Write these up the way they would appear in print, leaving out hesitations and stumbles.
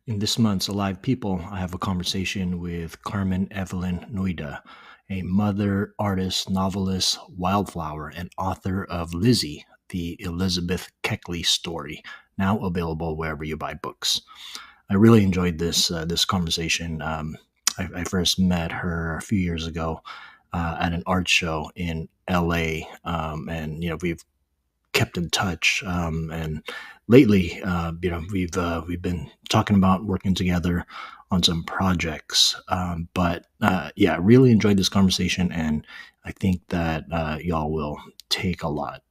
In this month's Alive People, I have a conversation with Carmen Evelyn Nuyda, a mother, artist, novelist, wildflower, and author of Lizzy, the Elizabeth Keckley story, now available wherever you buy books. I really enjoyed this conversation. I first met her a few years ago at an art show in LA, and we've kept in touch. And lately, we've been talking about working together on some projects. But yeah, really enjoyed this conversation, and I think that y'all will take a lot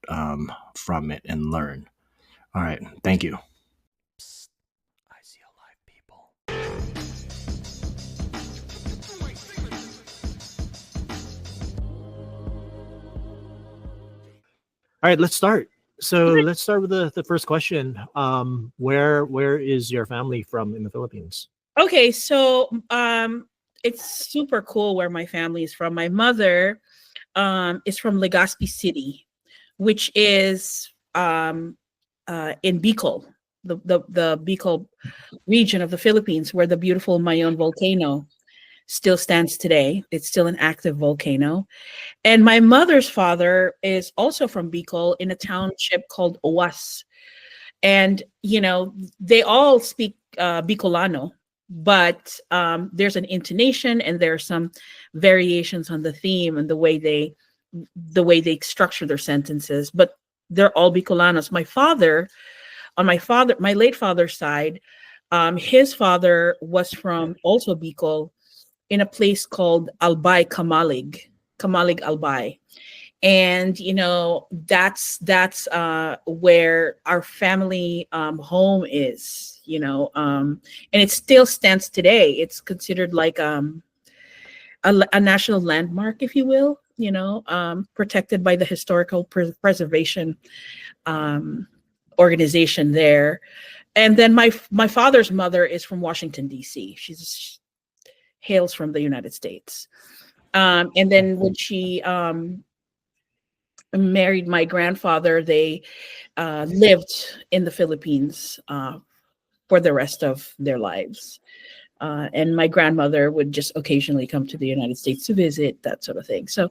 from it and learn. All right, thank you. Psst, I see alive people. All right, let's start. So Okay. let's start with the first question. Where is your family from in the Philippines? Okay, so it's super cool where my family is from. My mother is from Legazpi City, which is in Bicol, the Bicol region of the Philippines, where the beautiful Mayon volcano still stands today. It's still an active volcano. And my mother's father is also from Bicol in a township called Owas. And they all speak Bicolano, but there's an intonation and there are some variations on the theme and the way they structure their sentences, but they're all Bicolanos. My late father's side, his father was from also Bicol in a place called Albay Kamalig Albay. And that's where our family home is, and it still stands today. It's considered like a national landmark, if you will, protected by the historical preservation um, organization there. And then my father's mother is from Washington D.C. She hails from the United States. And then when she married my grandfather, they lived in the Philippines for the rest of their lives. And my grandmother would just occasionally come to the United States to visit, that sort of thing. So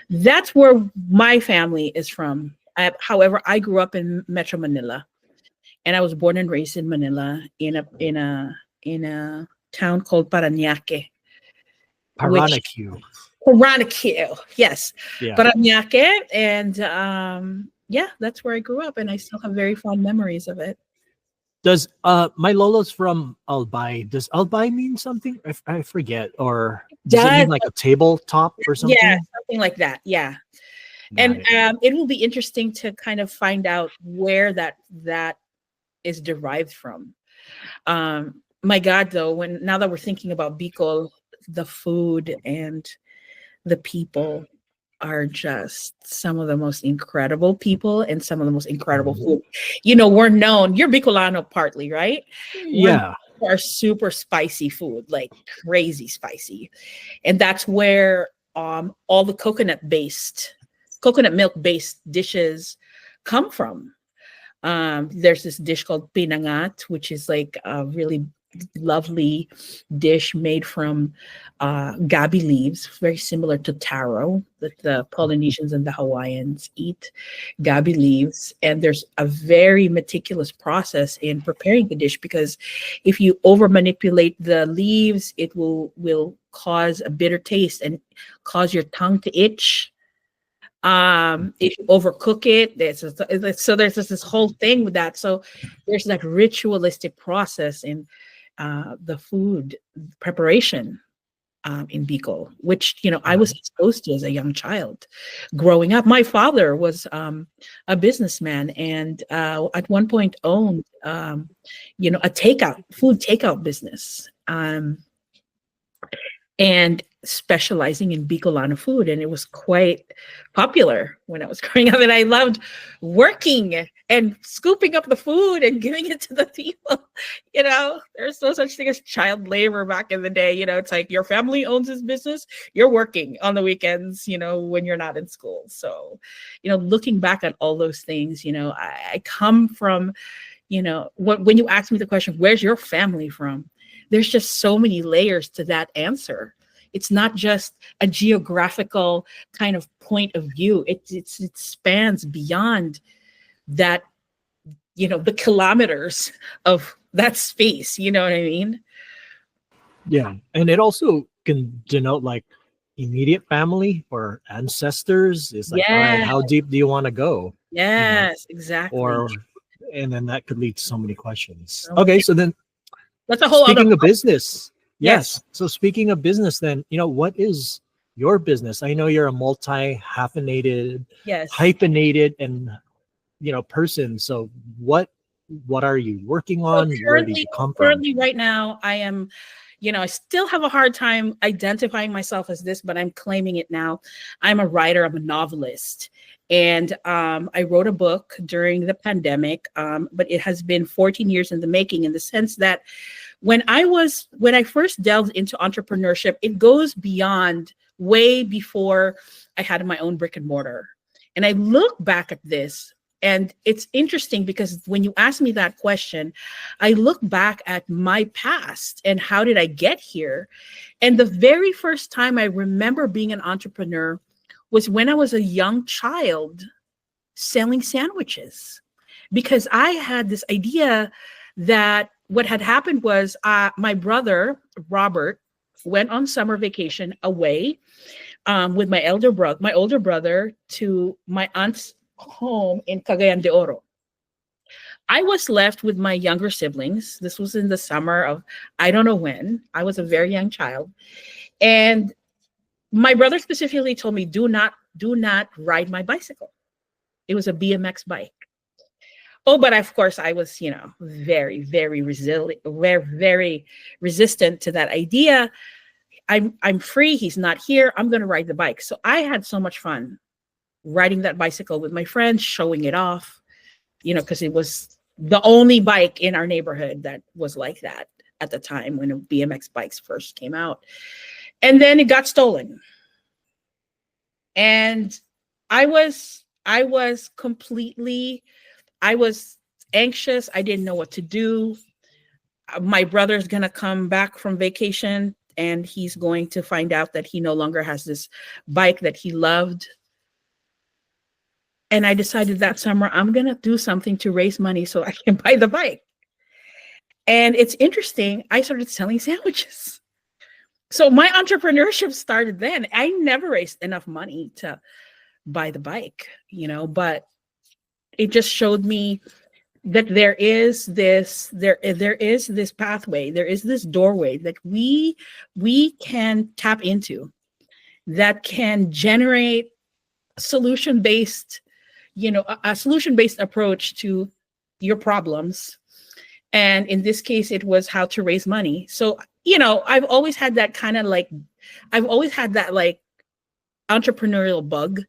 that's where my family is from. However, I grew up in Metro Manila, and I was born and raised in Manila in a town called Parañaque, which Paranaque. Paranaque, yes, Yeah. Parañaque, and yeah, that's where I grew up, and I still have very fond memories of it. Does my Lolo's from Albay? Does Albay mean something? I forget. Or does it mean Does like a tabletop or Yeah, something? something like that. Yeah, Got and it. it will be interesting to kind of find out where that is derived from. My God, though, now that we're thinking about Bicol, the food and the people are just some of the most incredible people and some of the most incredible food. We're known, you're Bicolano partly, right? We're known Yeah. for our super spicy food, like crazy spicy. And that's where all the coconut milk based dishes come from. There's this dish called pinangat, which is like a really lovely dish made from gabi leaves, very similar to taro that the Polynesians and the Hawaiians eat. Gabi leaves, and there's a very meticulous process in preparing the dish, because if you over manipulate the leaves, it will cause a bitter taste and cause your tongue to itch. If you overcook it, there's just this whole thing with that. So there's that ritualistic process in the food preparation in Bicol, which I was exposed to as a young child growing up. My father was a businessman, and at one point owned a food takeout business. And specializing in Bicolano food. And it was quite popular when I was growing up. And I loved working and scooping up the food and giving it to the people. There's no such thing as child labor back in the day. It's like your family owns this business, you're working on the weekends, when you're not in school. So, looking back at all those things, I come from When you ask me the question, where's your family from? There's just so many layers to that answer. It's not just a geographical kind of point of view. It spans beyond that, the kilometers of that space. You know what I mean? Yeah. And it also can denote like immediate family or ancestors. It's like, all right, Yeah. how deep do you want to go? Yes, exactly. And then that could lead to so many questions. So Okay. So then that's a whole other. speaking of business, Yes. So speaking of business, then, what is your business? I know you're a multi-hyphenated, Yes. and, person. So what are you working on? Where did you come from? Currently, right now, I am, I still have a hard time identifying myself as this, but I'm claiming it now. I'm a writer. I'm a novelist. And I wrote a book during the pandemic, but it has been 14 years in the making, in the sense that when I first delved into entrepreneurship, it goes beyond, way before I had my own brick and mortar. And I look back at this, and it's interesting because when you ask me that question, I look back at my past and how did I get here? And the very first time I remember being an entrepreneur was when I was a young child selling sandwiches, because I had this idea that what had happened was my brother, Robert, went on summer vacation away with my older brother to my aunt's home in Cagayan de Oro. I was left with my younger siblings. This was in the summer of, I don't know when. I was a very young child. And my brother specifically told me, do not ride my bicycle. It was a BMX bike. Oh, but of course I was, very, very resilient, very resistant to that idea. I'm free. He's not here. I'm going to ride the bike. So I had so much fun riding that bicycle with my friends, showing it off, because it was the only bike in our neighborhood that was like that at the time when BMX bikes first came out. And then it got stolen. And I was anxious. I didn't know what to do. My brother's going to come back from vacation and he's going to find out that he no longer has this bike that he loved. And I decided that summer, I'm going to do something to raise money so I can buy the bike. And it's interesting. I started selling sandwiches. So my entrepreneurship started then. I never raised enough money to buy the bike, but it just showed me that there is this pathway, there is this doorway that we can tap into that can generate solution-based, a solution-based approach to your problems. And in this case, it was how to raise money. So, I've always had that entrepreneurial bug.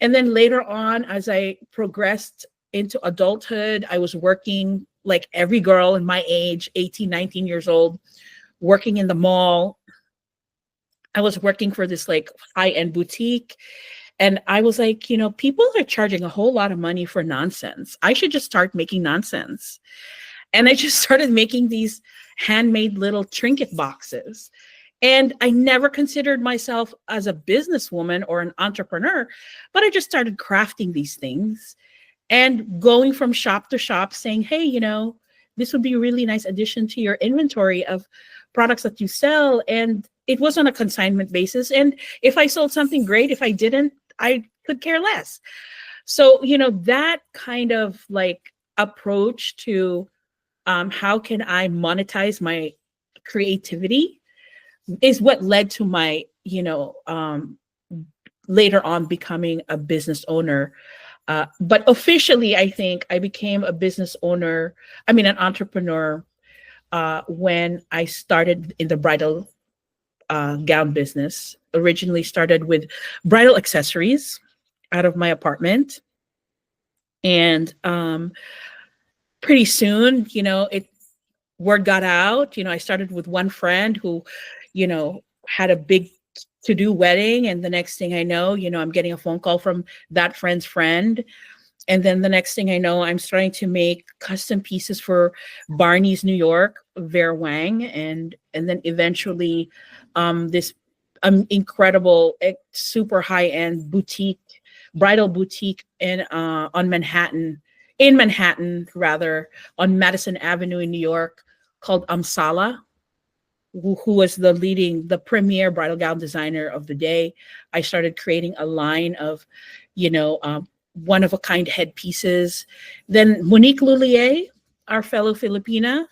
And then later on, as I progressed into adulthood, I was working like every girl in my age, 18, 19 years old, working in the mall. I was working for this like high-end boutique. And I was like, people are charging a whole lot of money for nonsense. I should just start making nonsense. And I just started making these handmade little trinket boxes. And I never considered myself as a businesswoman or an entrepreneur, but I just started crafting these things and going from shop to shop saying, hey, this would be a really nice addition to your inventory of products that you sell. And it was on a consignment basis. And if I sold something, great. If I didn't, I could care less. So, that kind of like approach to how can I monetize my creativity is what led to my, later on becoming a business owner. But officially, I think I became an entrepreneur when I started in the bridal gown business. Originally started with bridal accessories out of my apartment. And pretty soon, word got out. I started with one friend who, had a big to-do wedding. And the next thing I know, I'm getting a phone call from that friend's friend. And then the next thing I know, I'm starting to make custom pieces for Barney's New York, Vera Wang, and then eventually this incredible, super high end boutique, bridal boutique on Manhattan, in Manhattan rather, on Madison Avenue in New York, called Amsala, who was the premier bridal gown designer of the day. I started creating a line of, one of a kind headpieces. Then Monique Lullier, our fellow Filipina,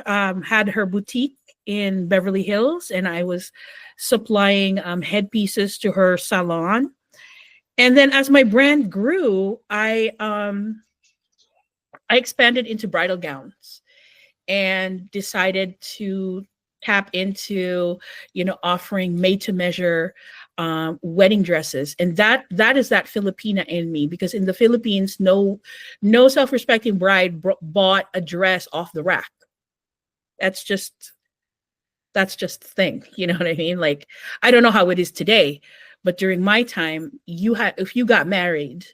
had her boutique in Beverly Hills, and I was supplying headpieces to her salon. And then as my brand grew, I expanded into bridal gowns and decided to tap into, offering made to measure wedding dresses. And that is that Filipina in me, because in the Philippines, no self-respecting bride bought a dress off the rack. That's just the thing. You know what I mean? Like, I don't know how it is today, but during my time, if you got married,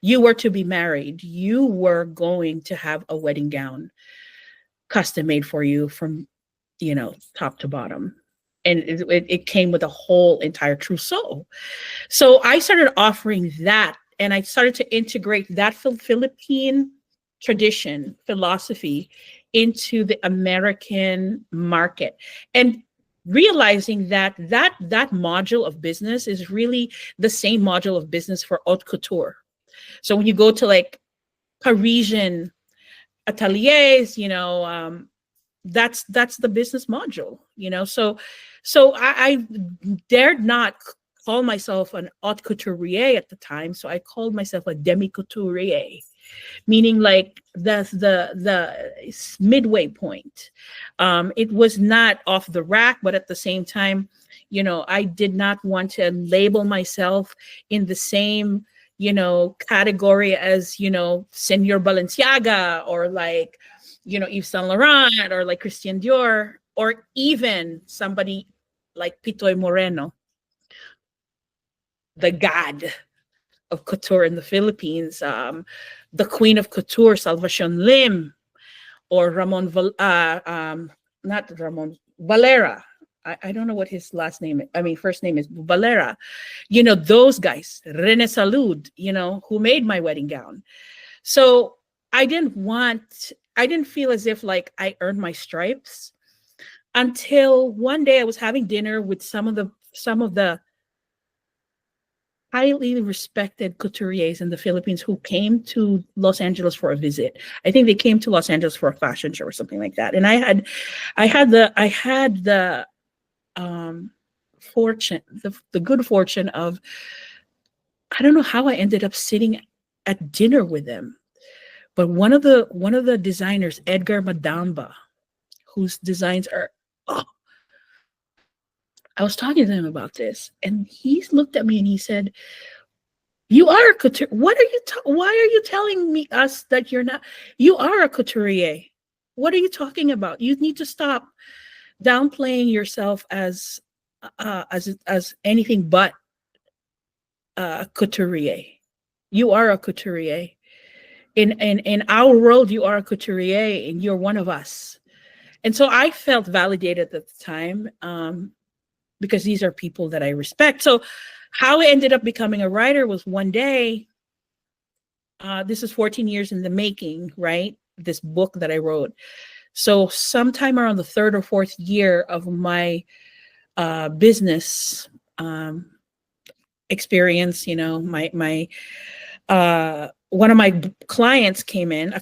you were to be married, you were going to have a wedding gown custom made for you from, top to bottom. And it came with a whole entire trousseau. So I started offering that, and I started to integrate that Philippine tradition, philosophy into the American market, and realizing that module of business is really the same module of business for haute couture. So when you go to like Parisian ateliers, that's the business module, so I dared not call myself an haute couturier at the time, so I called myself a demi couturier, meaning like the midway point. It was not off the rack, but at the same time, I did not want to label myself in the same category as Senor Balenciaga, or like Yves Saint Laurent, or like Christian Dior, or even somebody like Pitoy Moreno, the god of couture in the Philippines, the queen of couture, Salvation Lim, or not Ramon Valera. I don't know what his last name is. I mean, first name is Valera. Those guys, Rene Salud, who made my wedding gown. So I didn't feel as if like I earned my stripes, until one day I was having dinner with some of the highly respected couturiers in the Philippines who came to Los Angeles for a visit. I think they came to Los Angeles for a fashion show or something like that. And I had the fortune, the good fortune of, I don't know how I ended up sitting at dinner with them, but one of the designers, Edgar Madamba, whose designs are, I was talking to him about this, and he looked at me and he said, "You are a couture. What are you? Why are you telling us that you're not? You are a couturier. What are you talking about? You need to stop downplaying yourself as anything but a couturier. You are a couturier. In our world, you are a couturier, and you're one of us." And so I felt validated at the time, because these are people that I respect. So how I ended up becoming a writer was one day, this is 14 years in the making, right? This book that I wrote. So sometime around the third or fourth year of my business experience, my one of my clients came in,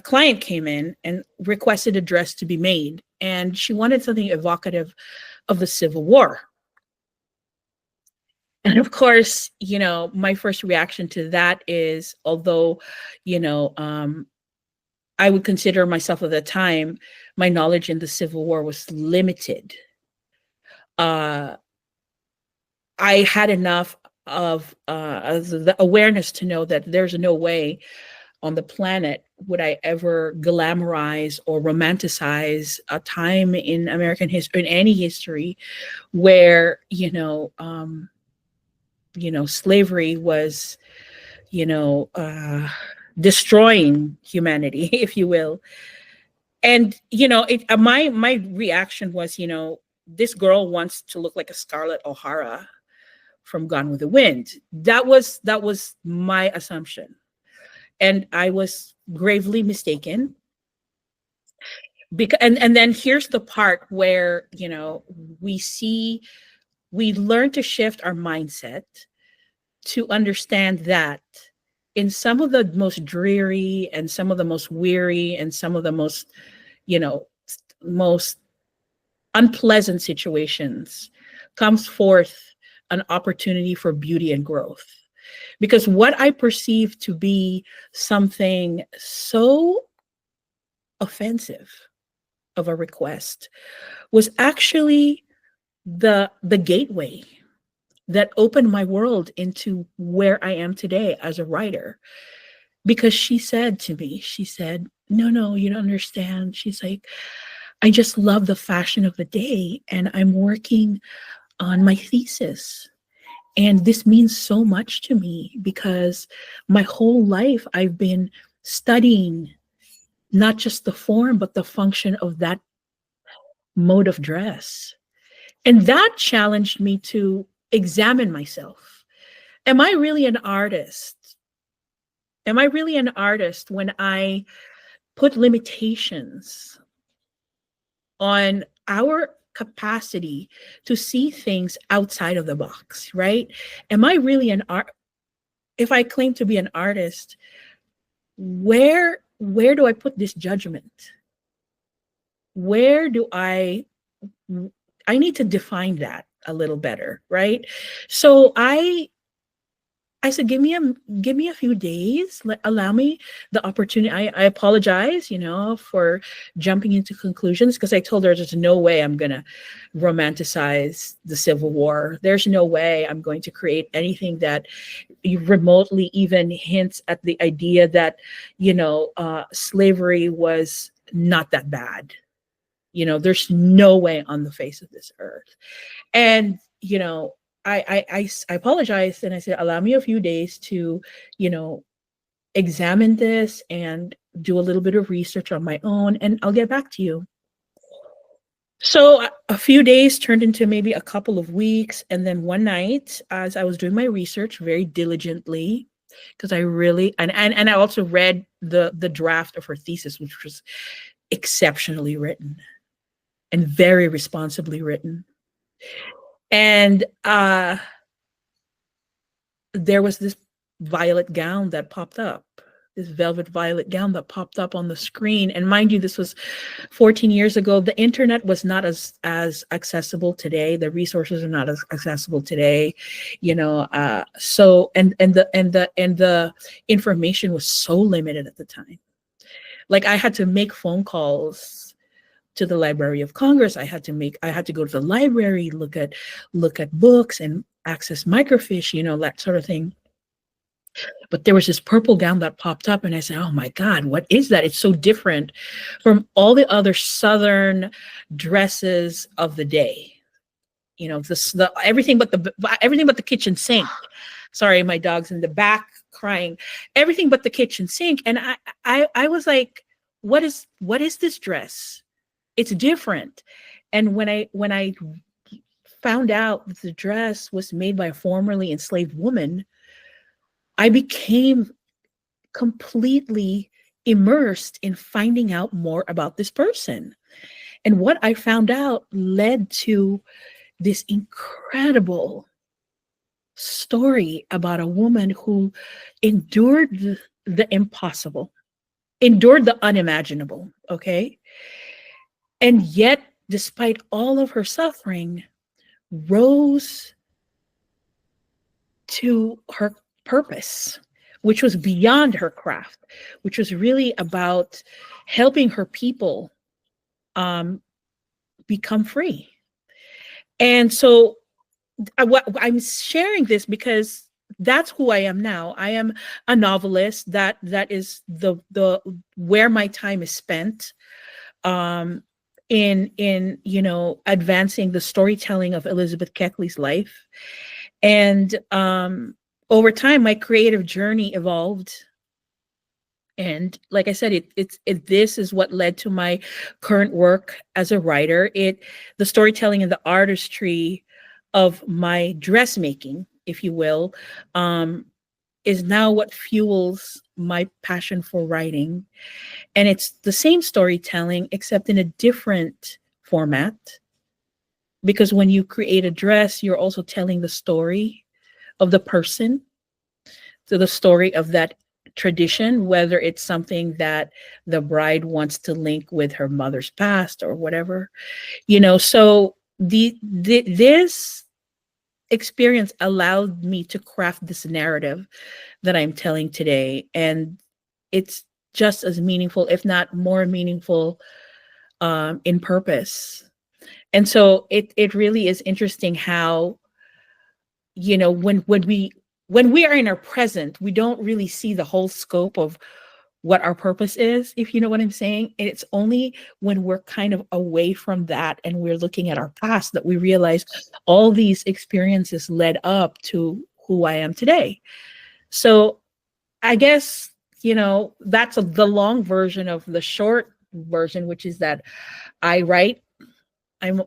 and requested a dress to be made. And she wanted something evocative of the Civil War. And of course, my first reaction to that is, although, I would consider myself at the time, my knowledge in the Civil War was limited. I had enough of the awareness to know that there's no way on the planet would I ever glamorize or romanticize a time in American history, in any history, where slavery was destroying humanity, if you will. And my reaction was, this girl wants to look like a Scarlett O'Hara from Gone with the Wind. That was my assumption, and I was gravely mistaken. Because and then here's the part where we learn to shift our mindset to understand that in some of the most dreary and some of the most weary and some of the most unpleasant situations comes forth an opportunity for beauty and growth. Because what I perceive to be something so offensive of a request was actually the gateway that opened my world into where I am today as a writer. Because she said to me, no, you don't understand. She's like, I just love the fashion of the day, and I'm working on my thesis. And this means so much to me because my whole life I've been studying not just the form, but the function of that mode of dress. And that challenged me to examine myself. Am I really an artist? Am I really an artist when I put limitations on our capacity to see things outside of the box, right? Am I really an art? If I claim to be an artist, where do I put this judgment? Where do I need to define that a little better, right? So I said, give me a few days. Allow me the opportunity. I apologize, for jumping into conclusions, because I told her there's no way I'm going to romanticize the Civil War. There's no way I'm going to create anything that remotely even hints at the idea that, slavery was not that bad. There's no way on the face of this earth. And, I apologized, and I said, allow me a few days to, examine this and do a little bit of research on my own, and I'll get back to you. So a few days turned into maybe a couple of weeks. And then one night, as I was doing my research very diligently, because I really, and I also read the draft of her thesis, which was exceptionally written and very responsibly written. And there was this violet gown that popped up, this velvet violet gown that popped up on the screen. And mind you, this was 14 years ago. The internet was not as accessible today. The resources are not as accessible today, so and the information was so limited at the time. Like, I had to make phone calls to the Library of Congress. I had to go to the library, look at books and access microfiche, that sort of thing. But there was this purple gown that popped up, and I said, oh my God, what is that? It's so different from all the other Southern dresses of the day. Everything but the kitchen sink. Sorry, my dog's in the back crying. Everything but the kitchen sink. And I was like, what is this dress? It's different. And when I found out that the dress was made by a formerly enslaved woman, I became completely immersed in finding out more about this person. And what I found out led to this incredible story about a woman who endured the impossible, endured the unimaginable, okay? And yet, despite all of her suffering, rose to her purpose, which was beyond her craft, which was really about helping her people become free. And so I'm sharing this because that's who I am now. I am a novelist. That is the where my time is spent. In advancing the storytelling of Elizabeth Keckley's life. And over time, my creative journey evolved And like I said, this is what led to my current work as a writer. The storytelling and the artistry of my dressmaking, if you will, is now what fuels my passion for writing. And it's the same storytelling, except in a different format. Because when you create a dress, you're also telling the story of the person, to the story of that tradition, whether it's something that the bride wants to link with her mother's past or whatever, So this experience allowed me to craft this narrative that I'm telling today, and it's just as meaningful, if not more meaningful, in purpose. And so it really is interesting how, when we are in our present, we don't really see the whole scope of what our purpose is, if you know what I'm saying. And it's only when we're kind of away from that and we're looking at our past that we realize all these experiences led up to who I am today. So I guess, that's the long version of the short version, which is that I write.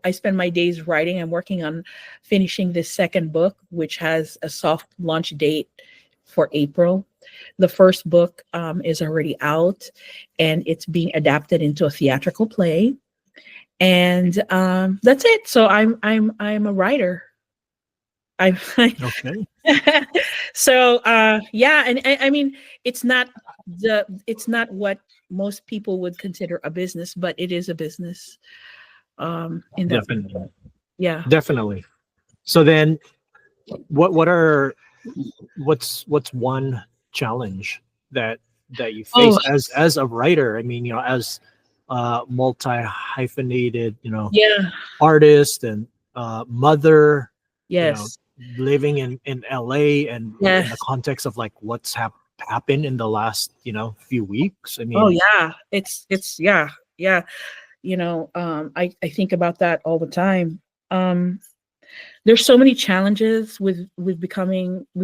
I spend my days writing. I'm working on finishing this second book, which has a soft launch date for April. The first book is already out, and it's being adapted into a theatrical play. And that's it. So I'm a writer. I'm Okay. so yeah, and I mean, it's not what most people would consider a business, but it is a business. In that, Definitely. yeah. Definitely. So then what's one challenge that you face Oh, as a writer? I mean, as multi hyphenated, yeah. artist and mother, Yes. living in LA, and in the Yes. context of like what's happened in the last, few weeks. I Oh, mean, yeah. Yeah, yeah. I think about that all the time. Um, there's so many challenges with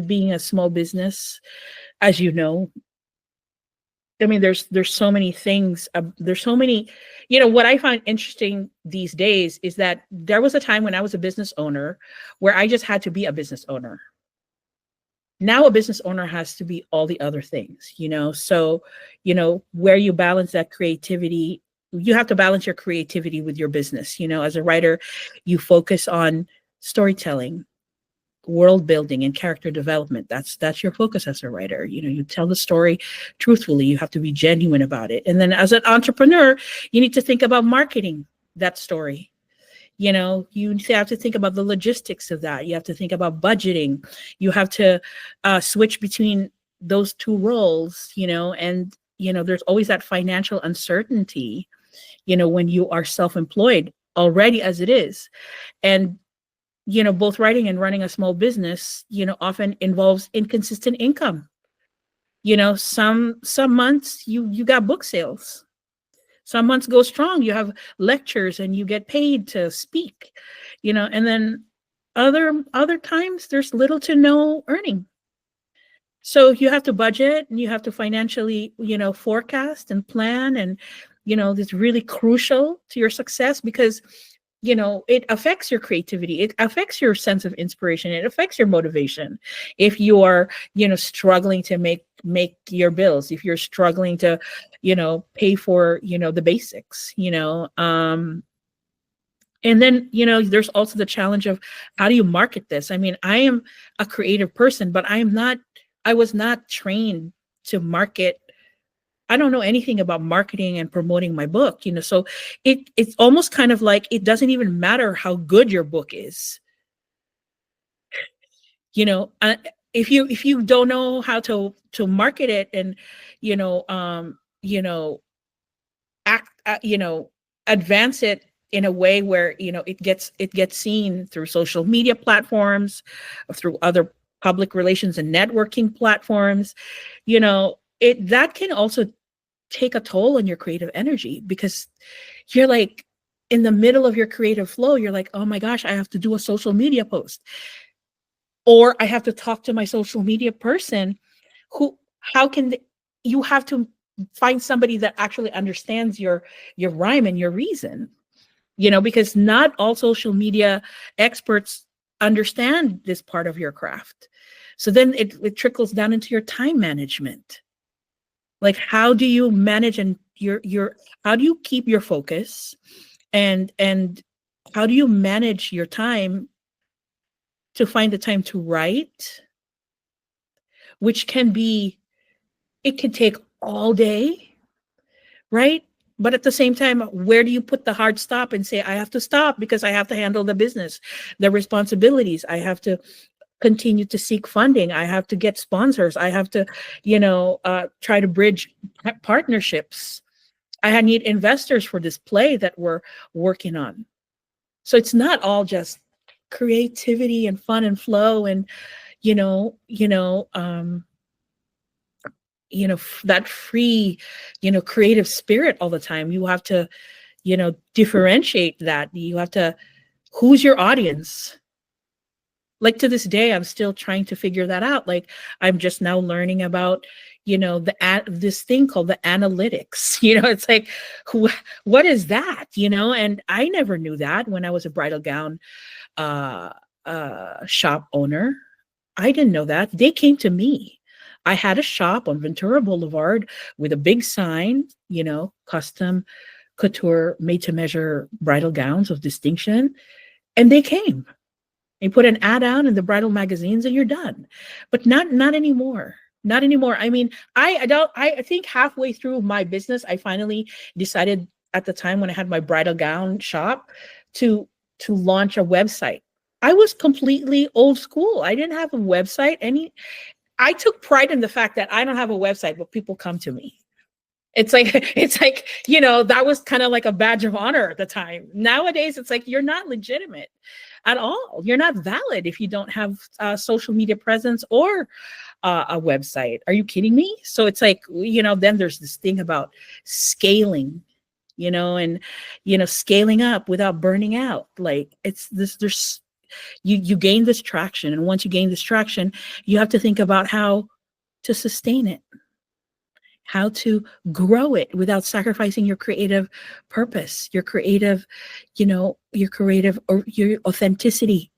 being a small business, as you know. I mean, there's so many things. There's so many. What I find interesting these days is that there was a time when I was a business owner where I just had to be a business owner. Now a business owner has to be all the other things, So, where you balance that creativity, you have to balance your creativity with your business. As a writer, you focus on storytelling, world building, and character development. That's your focus as a writer. You tell the story truthfully. You have to be genuine about it. And then as an entrepreneur, you need to think about marketing that story. You have to think about the logistics of that. You have to think about budgeting. You have to switch between those two roles, and, there's always that financial uncertainty, when you are self-employed already as it is. And, both writing and running a small business, often involves inconsistent income. Some months you got book sales. Some months go strong. You have lectures and you get paid to speak, and then other times there's little to no earning. So you have to budget and you have to financially, forecast and plan. And, it's really crucial to your success because, it affects your creativity. It affects your sense of inspiration. It affects your motivation. If you are, struggling to make your bills, if you're struggling to, pay for, the basics, and then, there's also the challenge of how do you market this? I mean, I am a creative person, but I was not trained to market. I don't know anything about marketing and promoting my book, so it's almost kind of like it doesn't even matter how good your book is. If you don't know how to market it and, you know, um, you know, act, advance it in a way where, it gets seen through social media platforms, or through other public relations and networking platforms, that can also take a toll on your creative energy because you're like in the middle of your creative flow, you're like, oh my gosh, I have to do a social media post, or I have to talk to my social media person who, how can you have to find somebody that actually understands your rhyme and your reason, you know, because not all social media experts understand this part of your craft. So then it trickles down into your time management. Like, how do you manage and how do you keep your focus, and how do you manage your time to find the time to write, which can be, it can take all day, right? But at the same time, where do you put the hard stop and say, I have to stop because I have to handle the business, the responsibilities. I have to continue to seek funding. I have to get sponsors. I have to, try to bridge partnerships. I need investors for this play that we're working on. So it's not all just creativity and fun and flow and, that free, creative spirit all the time. You have to, differentiate that. You have to, who's your audience? Like, to this day, I'm still trying to figure that out. Like, I'm just now learning about, this thing called the analytics. It's like, what is that? And I never knew that when I was a bridal gown shop owner. I didn't know that. They came to me. I had a shop on Ventura Boulevard with a big sign, custom couture, made to measure bridal gowns of distinction. And they came. You put an ad out in the bridal magazines and you're done. But not anymore. Not anymore. I mean, I think halfway through my business, I finally decided, at the time when I had my bridal gown shop, to launch a website. I was completely old school. I didn't have a website. I took pride in the fact that I don't have a website, but people come to me. It's like, that was kind of like a badge of honor at the time. Nowadays, it's like, you're not legitimate at all. You're not valid if you don't have a social media presence or a website. Are you kidding me? So it's like, then there's this thing about scaling, and, scaling up without burning out. Like, it's this, you gain this traction. And once you gain this traction, you have to think about how to sustain it, how to grow it without sacrificing your creative purpose, your creative, or your authenticity.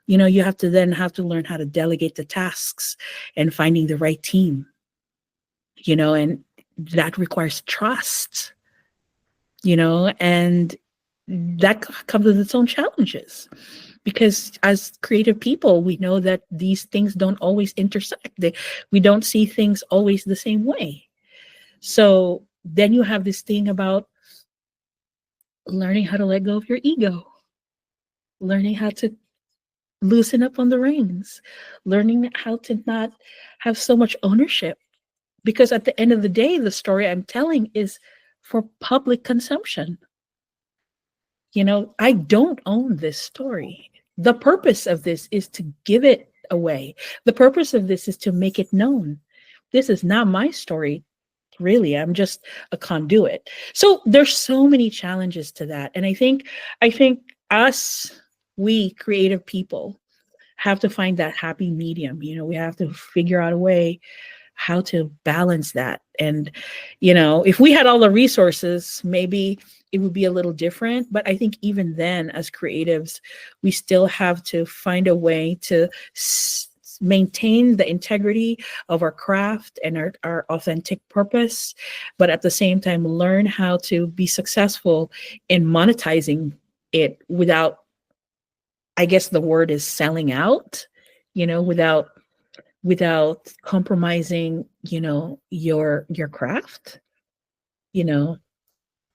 You have to learn how to delegate the tasks and finding the right team, and that requires trust, and that comes with its own challenges. Because as creative people, we know that these things don't always intersect. We don't see things always the same way. So then you have this thing about learning how to let go of your ego, learning how to loosen up on the reins, learning how to not have so much ownership. Because at the end of the day, the story I'm telling is for public consumption. I don't own this story. The purpose of this is to give it away. The purpose of this is to make it known. This is not my story, really. I'm just a conduit. So there's so many challenges to that. And I think we creative people have to find that happy medium. We have to figure out a way how to balance that. And, if we had all the resources, maybe it would be a little different. But I think even then, as creatives, we still have to find a way to maintain the integrity of our craft and our authentic purpose, but at the same time, learn how to be successful in monetizing it without, I guess the word is selling out, without compromising, your craft,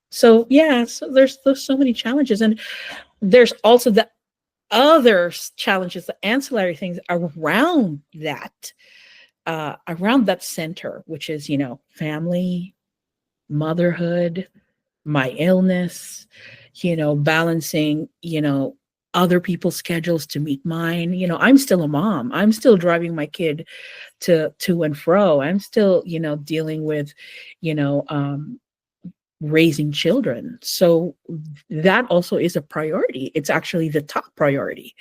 So yeah, so there's so many challenges. And there's also the other challenges, the ancillary things around that center, which is, family, motherhood, my illness, balancing, other people's schedules to meet mine. I'm still a mom. I'm still driving my kid to and fro. I'm still, dealing with, raising children. So that also is a priority. It's actually the top priority.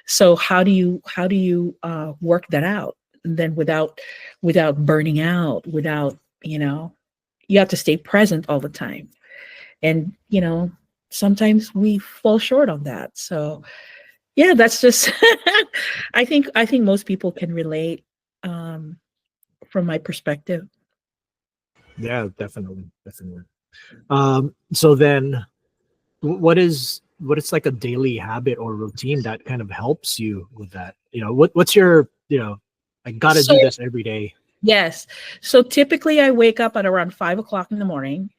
So how do you work that out? And then without burning out, without, you have to stay present all the time. And, sometimes we fall short on that. So yeah, that's just I think most people can relate from my perspective. Yeah, definitely, definitely. So then, what is like a daily habit or routine that kind of helps you with that? What's your, I got to So do this every day. yes. So typically I wake up at around 5 o'clock in the morning.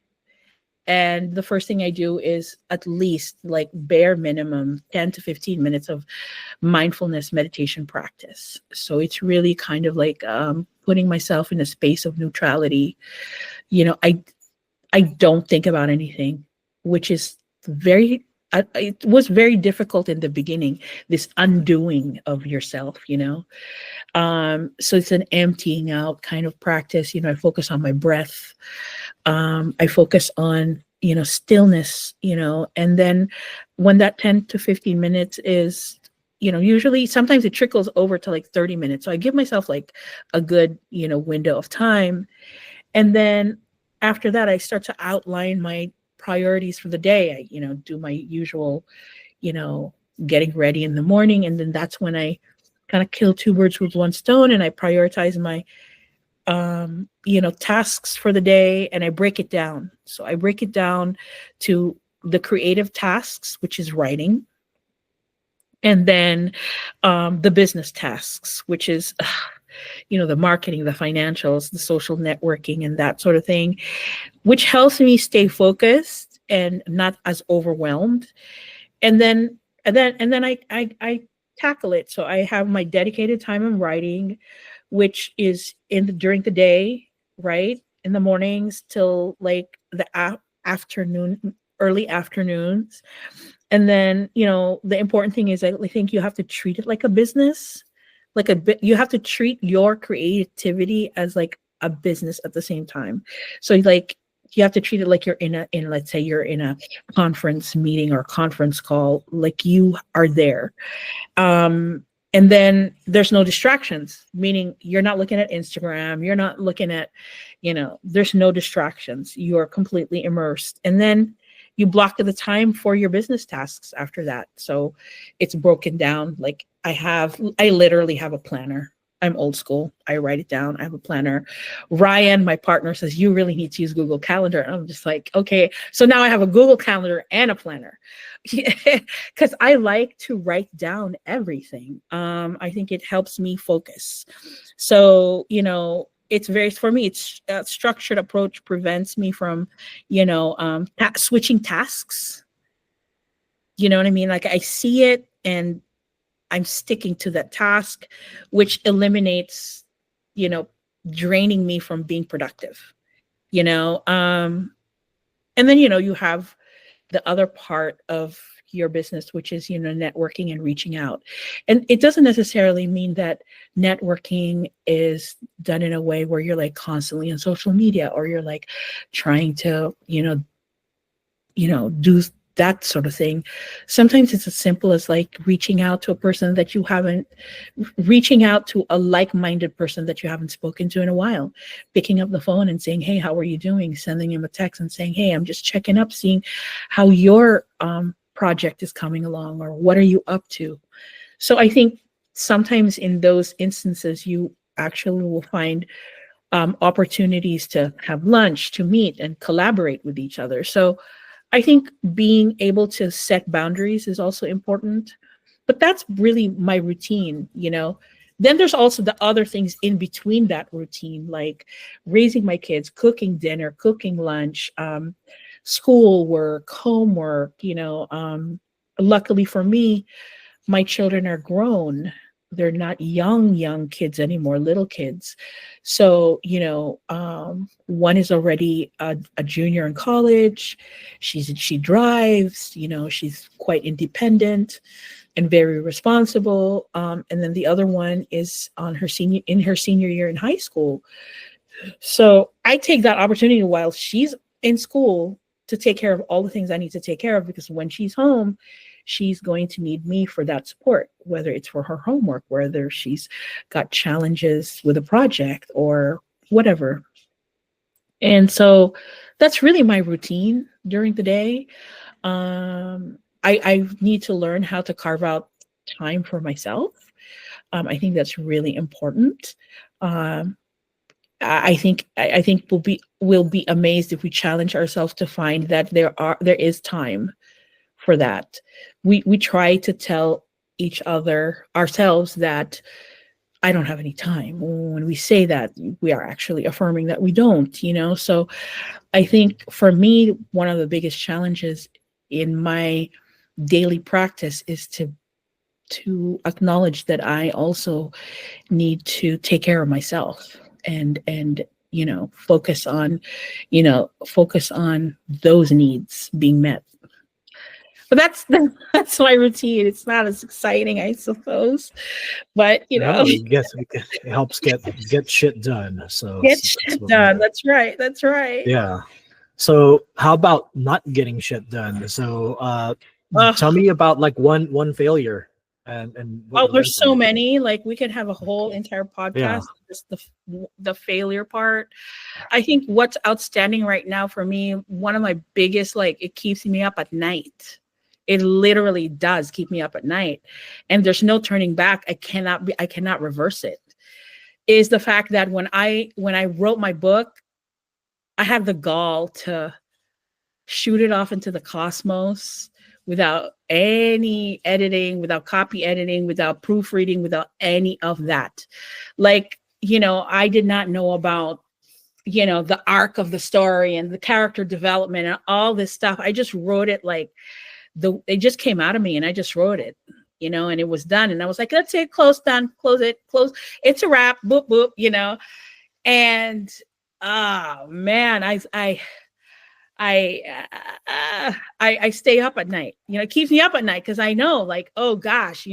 And the first thing I do is at least like bare minimum 10 to 15 minutes of mindfulness meditation practice. So it's really kind of like putting myself in a space of neutrality. I don't think about anything, which is very, it was very difficult in the beginning, this undoing of yourself. So it's an emptying out kind of practice. I focus on my breath. I focus on, stillness, and then when that 10 to 15 minutes is, usually sometimes it trickles over to like 30 minutes. So I give myself like a good, window of time. And then after that, I start to outline my priorities for the day. I, do my usual, you know, getting ready in the morning. And then that's when I kind of kill two birds with one stone, and I prioritize my tasks for the day, and I break it down. So I break it down to the creative tasks, which is writing, and then the business tasks, which is the marketing, the financials, the social networking, and that sort of thing, which helps me stay focused and not as overwhelmed. And then I tackle it. So I have my dedicated time in writing, which is during the day, right? In the mornings till like the afternoon, early afternoons. And then, the important thing is I think you have to treat it like a business, like a bit, you have to treat your creativity as like a business at the same time. So like, you have to treat it like you're let's say you're in a conference meeting or conference call, like you are there. And then there's no distractions, meaning you're not looking at Instagram, you're not looking at, there's no distractions. You're completely immersed. And then you block the time for your business tasks after that. So it's broken down. Like I literally have a planner. I'm old school. I write it down. I have a planner. Ryan, my partner, says, you really need to use Google Calendar. And I'm just like, okay. So now I have a Google Calendar and a planner because I like to write down everything. I think it helps me focus. So, it's for me, it's a structured approach prevents me from, switching tasks. You know what I mean? Like I see it and I'm sticking to that task, which eliminates, draining me from being productive, and then, you have the other part of your business, which is, networking and reaching out. And it doesn't necessarily mean that networking is done in a way where you're like constantly on social media or you're like trying to, do that sort of thing. Sometimes it's as simple as like reaching out to a person that you haven't, reaching out to a like-minded person that you haven't spoken to in a while, picking up the phone and saying, hey, how are you doing? Sending him a text and saying, hey, I'm just checking up, seeing how your project is coming along, or what are you up to? So I think sometimes in those instances, you actually will find opportunities to have lunch, to meet and collaborate with each other. So I think being able to set boundaries is also important, but that's really my routine. Then there's also the other things in between that routine, like raising my kids, cooking dinner, cooking lunch, school work, homework. Luckily for me, my children are grown. They're not young kids anymore, little kids. So, one is already a junior in college. She drives, she's quite independent and very responsible. And then the other one is in her senior year in high school. So I take that opportunity while she's in school to take care of all the things I need to take care of, because when she's home, she's going to need me for that support, whether it's for her homework, whether she's got challenges with a project or whatever. And so that's really my routine during the day. I need to learn how to carve out time for myself. I think that's really important. Um, I think we'll be amazed if we challenge ourselves to find that there is time for that. We try to tell each other ourselves that I don't have any time. When we say that, we are actually affirming that we don't, you know? So I think for me, one of the biggest challenges in my daily practice is to acknowledge that I also need to take care of myself and focus on those needs being met. But that's my routine. It's not as exciting, I suppose, but No, I guess it helps get shit done. So get that's shit what done. That's right. That's right. yeah. So how about not getting shit done? So tell Ugh. me about like one failure and what Oh, you learned there's from so it. many. Like we could have a whole entire Yeah. podcast, just the failure part. I think what's outstanding right now for me, one of my biggest, like, it keeps me up at night. It literally does keep me up at night. And there's no turning back. I cannot reverse it. Is the fact that when I wrote my book, I had the gall to shoot it off into the cosmos without any editing, without copy editing, without proofreading, without any of that. Like, I did not know about, the arc of the story and the character development and all this stuff. I just wrote it like it just came out of me and I just wrote it, and it was done. And I was like, that's it, close, done, close it, close. It's a wrap, boop, boop, and oh man, I stay up at night. It keeps me up at night because I know, like, oh gosh,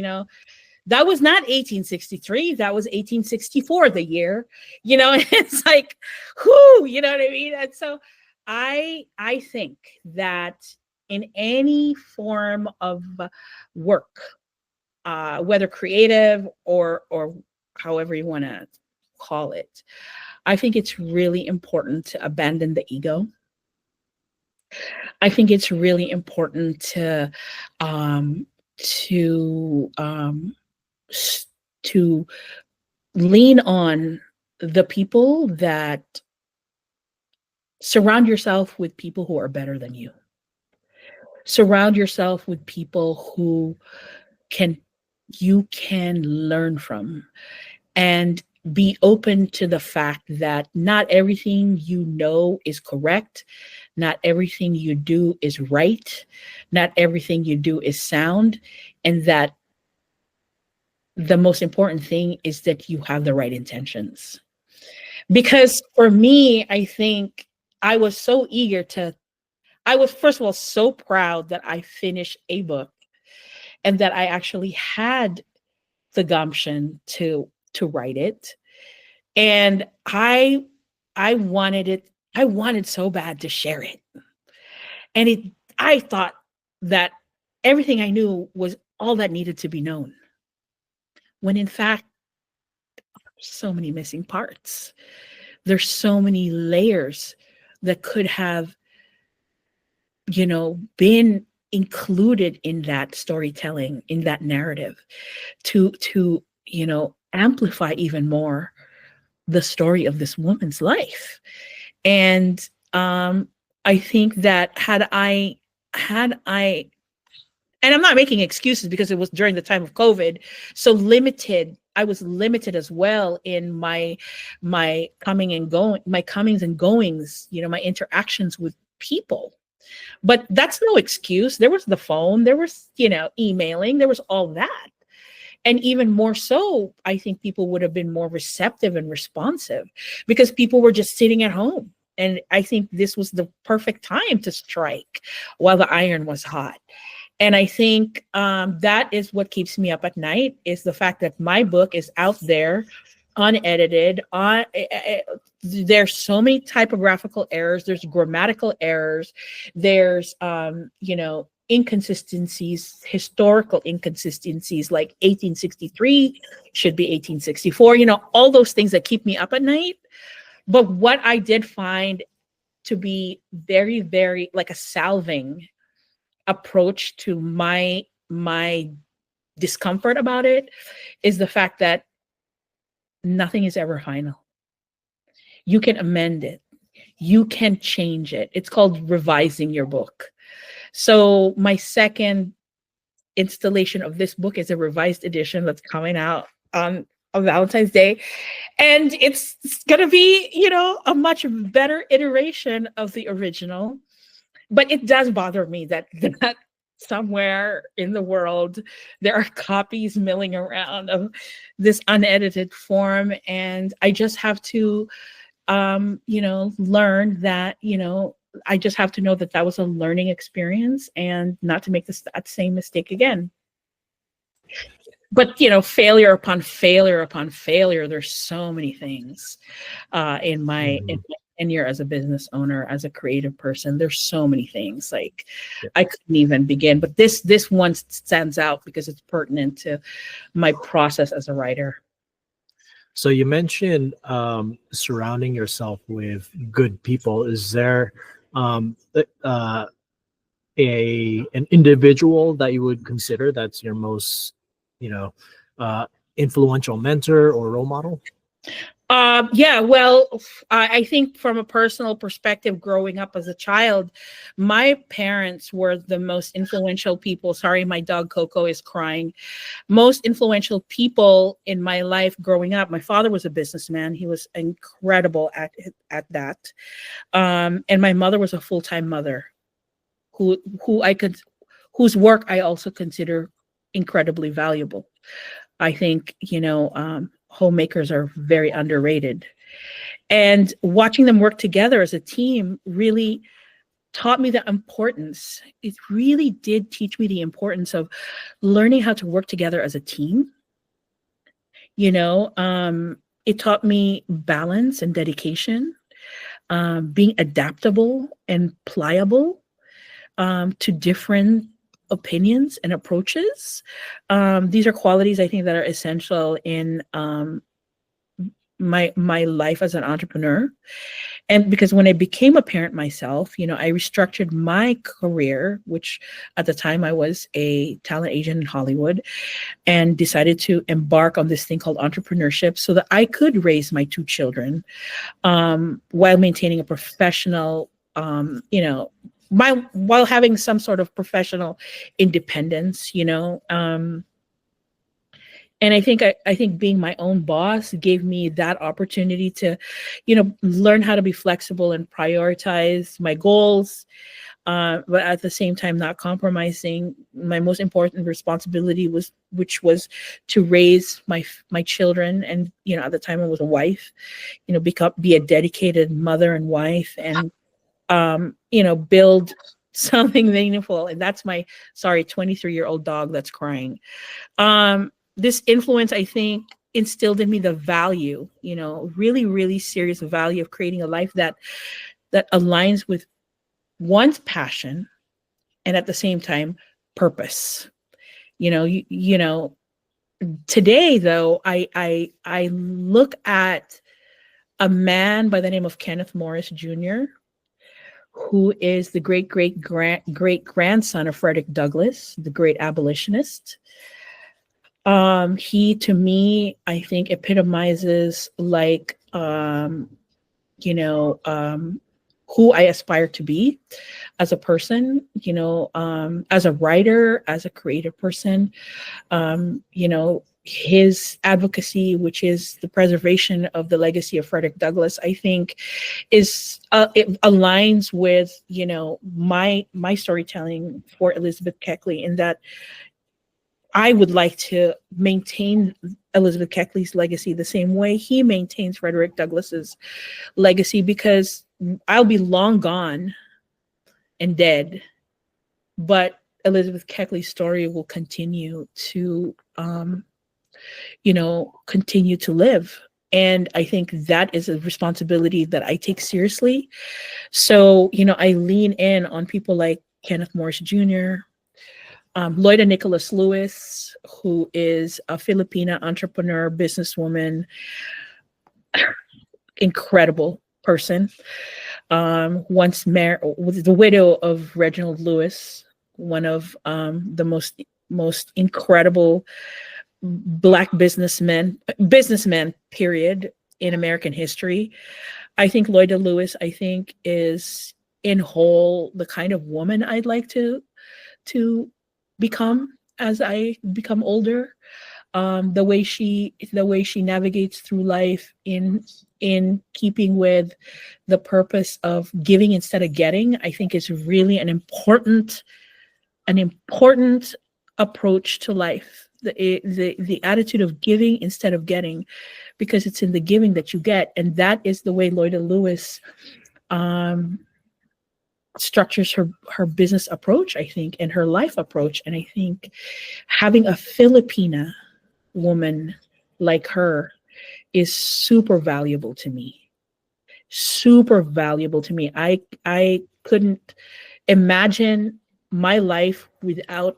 that was not 1863. That was 1864, the year. It's like, whoo, you know what I mean? And so I think that in any form of work, whether creative or however you want to call it, I think it's really important to abandon the ego. I think it's really important um, to um, to lean on the people that surround yourself with people who are better than you. Surround yourself with people who you can learn from, and be open to the fact that not everything you know is correct. Not everything you do is right. Not everything you do is sound. And that the most important thing is that you have the right intentions. Because for me, I think I was so I was, first of all, so proud that I finished a book and that I actually had the gumption to write it. And I wanted so bad to share it. And I thought that everything I knew was all that needed to be known. When in fact, so many missing parts. There's so many layers that could have, been included in that storytelling, in that narrative, to amplify even more the story of this woman's life. And I think that had I and I'm not making excuses because it was during the time of COVID, so I was limited as well in my comings and goings, my interactions with people. But that's no excuse. There was the phone, there was, emailing, there was all that. And even more so, I think people would have been more receptive and responsive because people were just sitting at home. And I think this was the perfect time to strike while the iron was hot. And I think that is what keeps me up at night, is the fact that my book is out there, unedited. There's so many typographical errors. There's grammatical errors. There's, inconsistencies, historical inconsistencies, like 1863 should be 1864, all those things that keep me up at night. But what I did find to be very, very like a salving approach to my discomfort about it is the fact that nothing is ever final. You can amend it. You can change it. It's called revising your book. So my second installation of this book is a revised edition that's coming out on Valentine's Day. And it's going to be, a much better iteration of the original. But it does bother me that somewhere in the world there are copies milling around of this unedited form. And I just have to, learn that, I just have to know that that was a learning experience and not to make that same mistake again. But failure upon failure upon failure. There's so many things in my tenure as a business owner, as a creative person. There's so many things like I couldn't even begin. But this one stands out because it's pertinent to my process as a writer. So you mentioned surrounding yourself with good people. Is there an individual that you would consider that's your most influential mentor or role model? Well, I think from a personal perspective, growing up as a child, my parents were the most influential people. Sorry, my dog Coco is crying. Most influential people in my life growing up. My father was a businessman. He was incredible at that. And my mother was a full-time mother whose work I also consider incredibly valuable. I think, homemakers are very underrated. And watching them work together as a team really taught me the importance. It really did teach me the importance of learning how to work together as a team. It taught me balance and dedication, being adaptable and pliable to different opinions and approaches. These are qualities I think that are essential in my life as an entrepreneur. And because when I became a parent myself, I restructured my career, which at the time I was a talent agent in Hollywood, and decided to embark on this thing called entrepreneurship so that I could raise my two children while maintaining a professional, while having some sort of professional independence, and I think being my own boss gave me that opportunity to, learn how to be flexible and prioritize my goals, but at the same time not compromising my most important responsibility, which was to raise my children. And at the time I was a wife, be a dedicated mother and wife, and build something meaningful. And that's my 23-year-old dog that's crying. This influence, I think, instilled in me the value, really, really serious value of creating a life that aligns with one's passion and at the same time purpose. Today though, I look at a man by the name of Kenneth Morris Jr., who is the great grandson of Frederick Douglass, the great abolitionist. He, to me, I think epitomizes who I aspire to be as a person, as a writer, as a creative person. His advocacy, which is the preservation of the legacy of Frederick Douglass, I think it aligns with, my storytelling for Elizabeth Keckley, in that I would like to maintain Elizabeth Keckley's legacy the same way he maintains Frederick Douglass's legacy, because I'll be long gone and dead, but Elizabeth Keckley's story will continue to, continue to live. And I think that is a responsibility that I take seriously. So, I lean in on people like Kenneth Morris Jr., Luyda Nicholas Lewis, who is a Filipina entrepreneur, businesswoman, incredible person. once married, was the widow of Reginald Lewis, one of the most incredible Black businessmen, period, in American history. I think Luyda Lewis, I think, is in whole the kind of woman I'd like to become as I become older. The way she navigates through life in keeping with the purpose of giving instead of getting, I think is really an important approach to life. The attitude of giving instead of getting, because it's in the giving that you get, and that is the way Luyda Lewis structures her business approach, I think, and her life approach. And I think having a Filipina woman like her is super valuable to me. Super valuable to me. I couldn't imagine my life without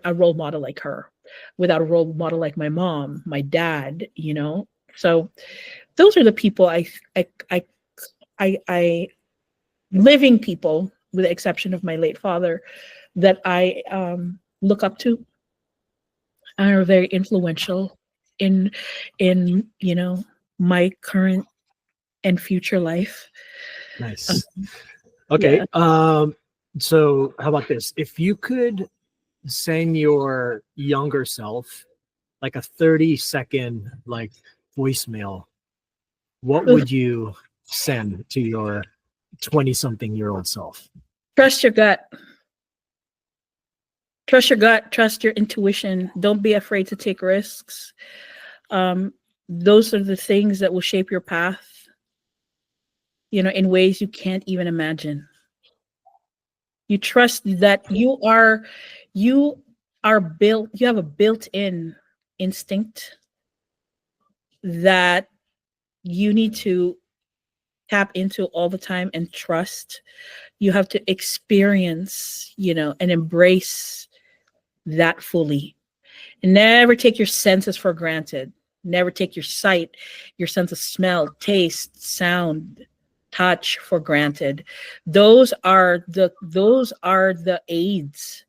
a role model like her, without a role model like my mom, my dad, you know. So those are the people I living people, with the exception of my late father, that I look up to and are very influential in you know, my current and future life. Nice. Okay. Yeah. So how about this? If you could send your younger self like a 30-second like voicemail, what would you send to your 20-something-year-old self? Trust your gut. Trust your gut. Trust your intuition. Don't be afraid to take risks. Those are the things that will shape your path, you know, in ways you can't even imagine. You trust that you have a built-in instinct that you need to tap into all the time and trust. You have to experience, you know, and embrace that fully. And never take your senses for granted. Never take your sight, your sense of smell, taste, sound, touch for granted. Those are the aids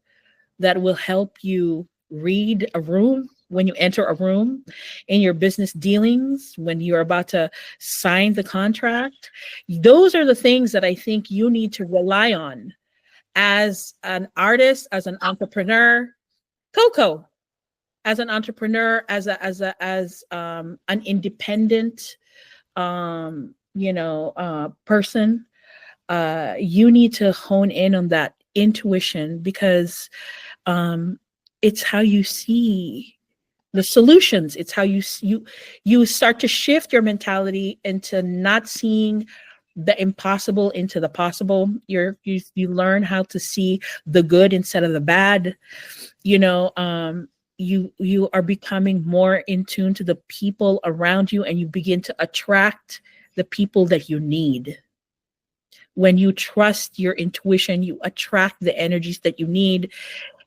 that will help you read a room when you enter a room, in your business dealings, when you're about to sign the contract. Those are the things that I think you need to rely on as an artist, as an entrepreneur, Coco, as an entrepreneur, as an independent person. You need to hone in on that intuition, because it's how you see the solutions. It's how you start to shift your mentality into not seeing the impossible into the possible. You learn how to see the good instead of the bad. You know, you are becoming more in tune to the people around you, and you begin to attract the people that you need. When you trust your intuition, you attract the energies that you need,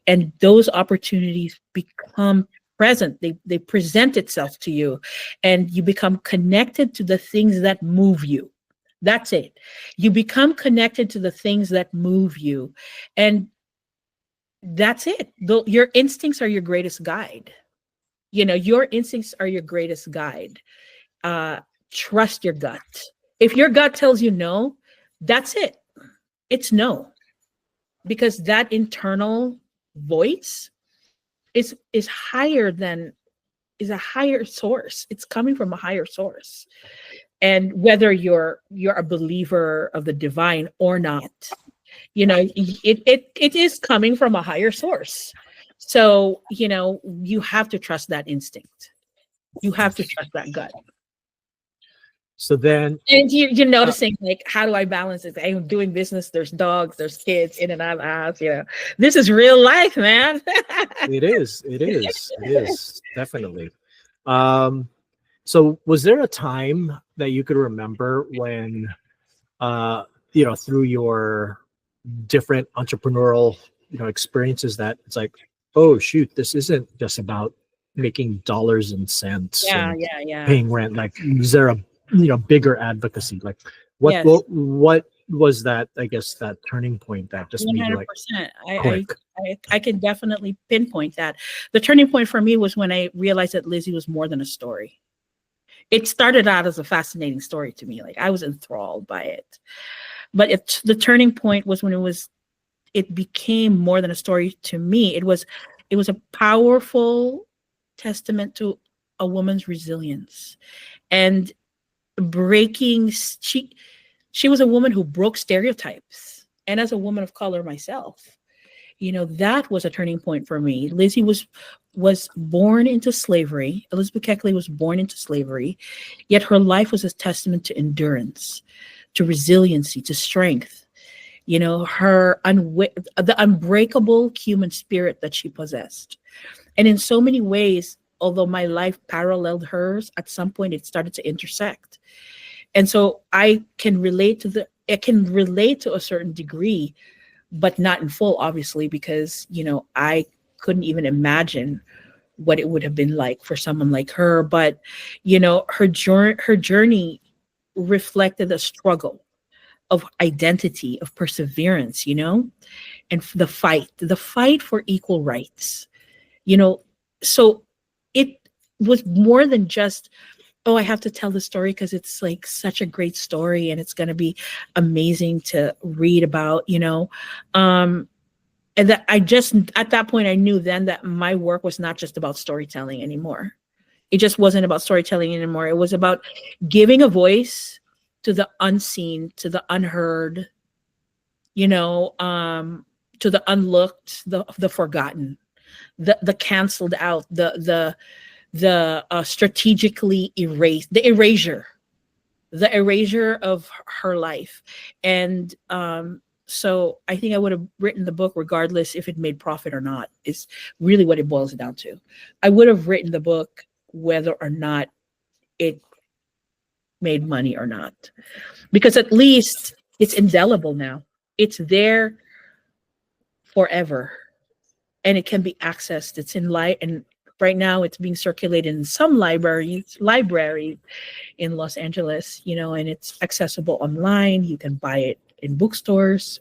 and those opportunities become present. They present itself to you, and you become connected to the things that move you. That's it. You become connected to the things that move you, and that's it. Your instincts are your greatest guide. You know, your instincts are your greatest guide. Trust your gut. If your gut tells you no, that's it. It's no. Because that internal voice is a higher source. It's coming from a higher source. And whether you're a believer of the divine or not, you know, it is coming from a higher source. So, you know, you have to trust that instinct. You have to trust that gut. So then, and you're noticing, like, how do I balance it? I'm doing business. There's dogs, there's kids in and out of the house. You know, this is real life, man. It is definitely. So was there a time that you could remember when, through your different entrepreneurial, experiences, that it's like, oh shoot, this isn't just about making dollars and cents Yeah. paying rent? Like, is there a bigger advocacy? Like, what was that, I guess, that turning point that just made you like 100%. click? I can definitely pinpoint that. The turning point for me was when I realized that Lizzy was more than a story. It started out as a fascinating story to me. Like I was enthralled by it. But the turning point was when it became more than a story to me. It was a powerful testament to a woman's resilience and breaking. She was a woman who broke stereotypes. And as a woman of color myself, that was a turning point for me. Lizzy was born into slavery. Elizabeth Keckley was born into slavery, yet her life was a testament to endurance, to resiliency, to strength. Her the unbreakable human spirit that she possessed. And in so many ways, although my life paralleled hers, at some point it started to intersect. And so I can relate to a certain degree, but not in full, obviously, because, I couldn't even imagine what it would have been like for someone like her. But, her journey reflected a struggle of identity, of perseverance, and the fight for equal rights, so it was more than just, oh, I have to tell the story because it's like such a great story and it's going to be amazing to read about, and that at that point, I knew then that my work was not just about storytelling anymore. It just wasn't about storytelling anymore. It was about giving a voice to the unseen, to the unheard, to the unlooked, the forgotten, the canceled out, the strategically erased, the erasure of her life. And so I think I would have written the book regardless if it made profit or not, is really what it boils down to. I would have written the book whether or not it made money or not, because at least it's indelible now. It's there forever and it can be accessed. It's in light, and right now it's being circulated in some libraries in Los Angeles, and it's accessible online. You can buy it in bookstores.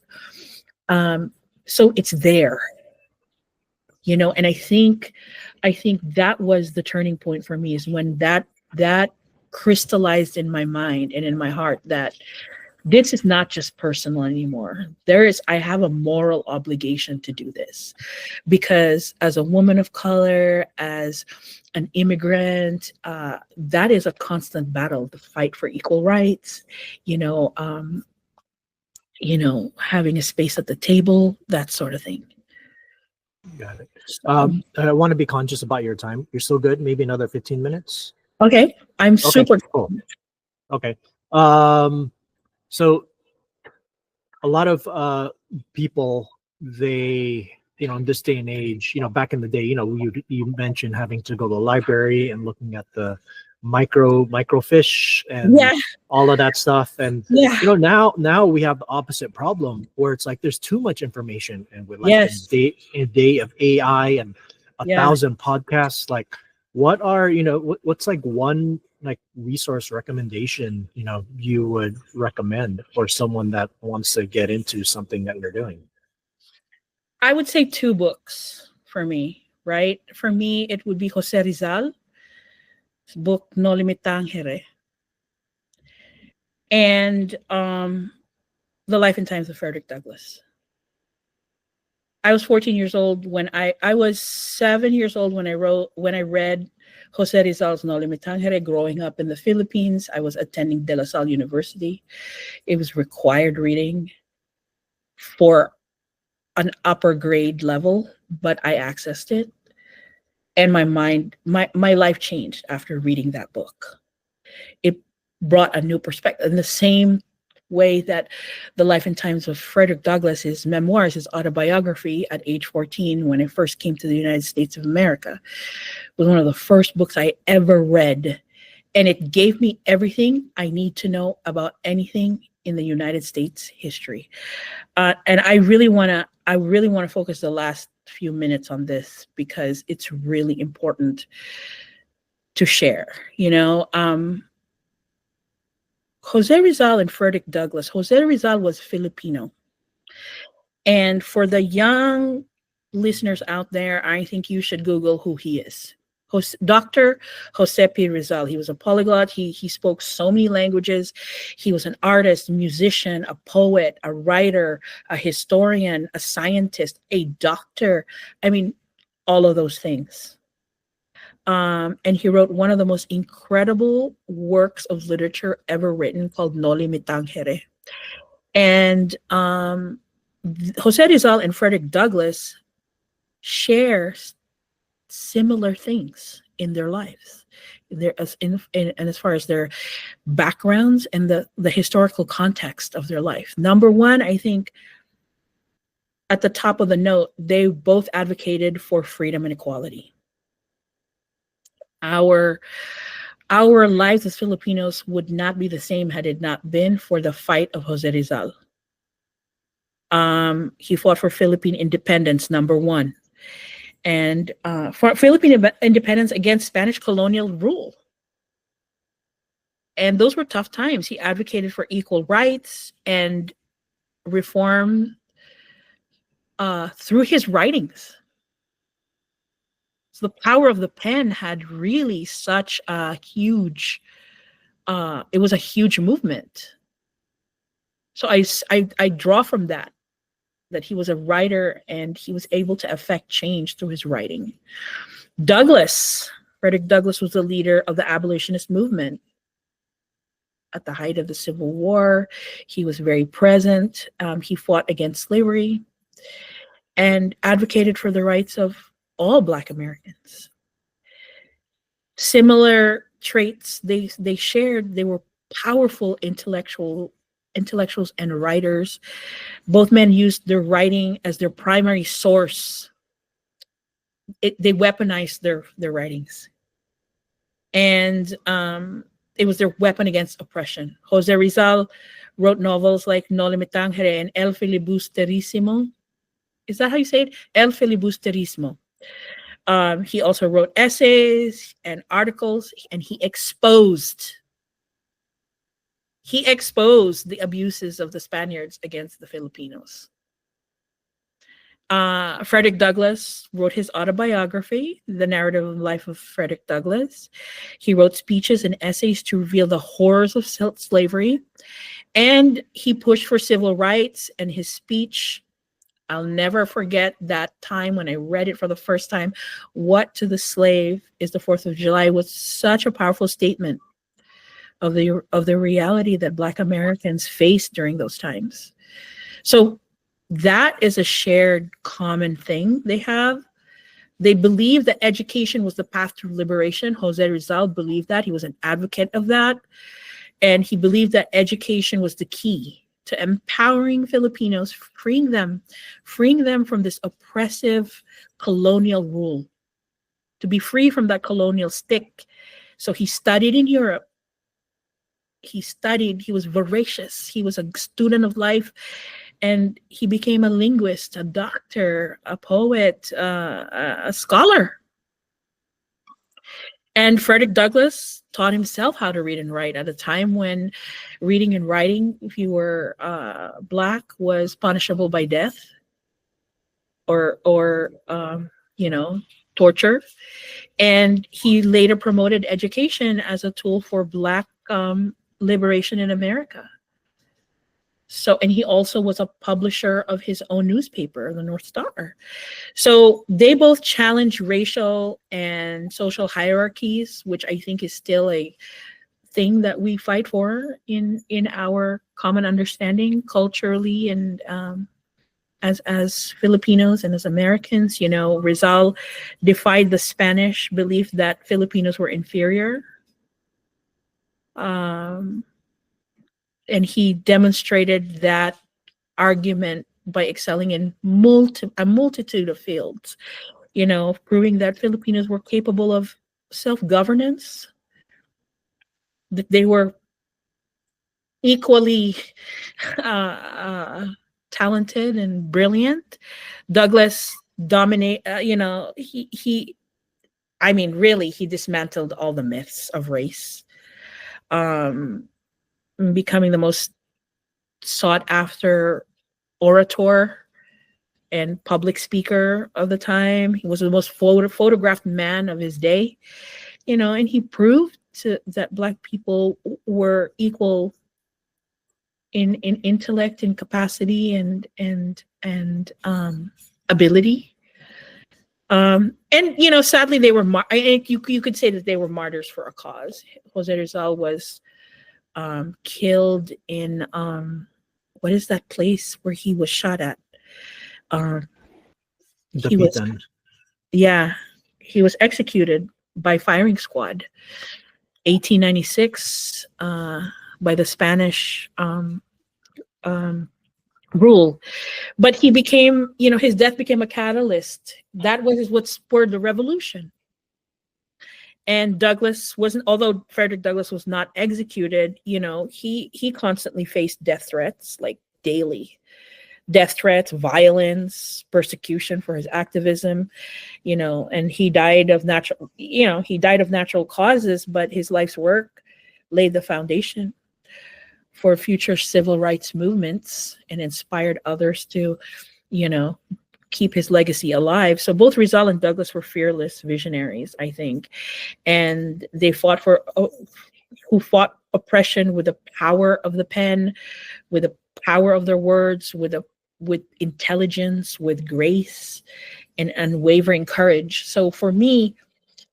So it's there, and I think that was the turning point for me, is when that crystallized in my mind and in my heart that this is not just personal anymore. I have a moral obligation to do this, because as a woman of color, as an immigrant, that is a constant battle, the fight for equal rights, having a space at the table, that sort of thing. Got it. I want to be conscious about your time. You're still good? Maybe another 15 minutes? Okay. I'm super cool. Okay. So a lot of people, they, in this day and age, back in the day, you mentioned having to go to the library and looking at the microfiche and all of that stuff. And now we have the opposite problem, where it's like there's too much information, and with like a day of AI and 1,000 podcasts. Like, what are what's like one like resource recommendation you would recommend for someone that wants to get into something that you're doing? I would say 2 books for me, right? For me, it would be Jose Rizal's book No Limitangere, and The Life and Times of Frederick Douglass. I was 14 years old when I was 7 years old when I read Jose Rizal's No Limitangere. Growing up in the Philippines, I was attending De La Salle University. It was required reading for an upper grade level, but I accessed it. And my life changed after reading that book. It brought a new perspective, in the same way that The Life and Times of Frederick Douglass, his memoirs, his autobiography at age 14, when I first came to the United States of America, was one of the first books I ever read. And it gave me everything I need to know about anything in the United States history. And I really want to focus the last few minutes on this, because it's really important to share. Jose Rizal and Frederick Douglass. Jose Rizal was Filipino. And for the young listeners out there, I think you should Google who he is. Dr. Jose P. Rizal. He was a polyglot. He spoke so many languages. He was an artist, musician, a poet, a writer, a historian, a scientist, a doctor. I mean, all of those things. And he wrote one of the most incredible works of literature ever written called Noli Me Tangere. And Jose Rizal and Frederick Douglass share similar things in their lives, and as far as their backgrounds and the historical context of their life. Number one, I think at the top of the note, they both advocated for freedom and equality. Our lives as Filipinos would not be the same had it not been for the fight of Jose Rizal. He fought for Philippine independence, number one, and for Philippine independence against Spanish colonial rule. And those were tough times. He advocated for equal rights and reform through his writings. So the power of the pen had really such a huge, it was a huge movement. So I draw from that he was a writer and he was able to affect change through his writing. Frederick Douglass was the leader of the abolitionist movement. At the height of the Civil War, he was very present. He fought against slavery and advocated for the rights of all Black Americans. Similar traits they shared. They were powerful intellectuals and writers. Both men used their writing as their primary source. They weaponized their writings. And it was their weapon against oppression. Jose Rizal wrote novels like Noli Me Tangere and El Filibusterismo. Is that how you say it? El Filibusterismo. He also wrote essays and articles, and he exposed the abuses of the Spaniards against the Filipinos. Frederick Douglass wrote his autobiography, The Narrative of the Life of Frederick Douglass. He wrote speeches and essays to reveal the horrors of slavery, and he pushed for civil rights. And his speech, I'll never forget that time when I read it for the first time, "What to the slave is the 4th of July," was such a powerful statement of the reality that Black Americans faced during those times. So that is a shared common thing they have. They believe that education was the path to liberation. Jose Rizal believed that. He was an advocate of that. And he believed that education was the key to empowering Filipinos, freeing them from this oppressive colonial rule, to be free from that colonial stick. So he studied in Europe. He was voracious. He was a student of life, and he became a linguist, a doctor, a poet, a scholar. And Frederick Douglass taught himself how to read and write at a time when reading and writing, if you were Black, was punishable by death or torture. And he later promoted education as a tool for Black liberation in America. So, and he also was a publisher of his own newspaper, the North Star. So they both challenge racial and social hierarchies, which I think is still a thing that we fight for in our common understanding culturally and as Filipinos and as Americans. Rizal defied the Spanish belief that Filipinos were inferior. And he demonstrated that argument by excelling in a multitude of fields, proving that Filipinos were capable of self-governance, that they were equally talented and brilliant. Douglass he dismantled all the myths of race. becoming the most sought after orator and public speaker of the time. He was the most photographed man of his day, and he proved that Black people were equal in intellect and capacity and ability. And sadly, they were. You could say that they were martyrs for a cause. Jose Rizal was killed in what is that place where he was shot at? He was, Dapitan. yeah, he was executed by firing squad, 1896, by the Spanish rule. But he became, his death became a catalyst. That was what spurred the revolution. And Douglass wasn't, although Frederick Douglass was not executed, he constantly faced death threats, like daily. Death threats, violence, persecution for his activism, and he died of natural causes, but his life's work laid the foundation for future civil rights movements and inspired others to, keep his legacy alive. So both Rizal and Douglass were fearless visionaries, I think, and they fought oppression with the power of the pen, with the power of their words, with intelligence, with grace, and unwavering courage. So for me,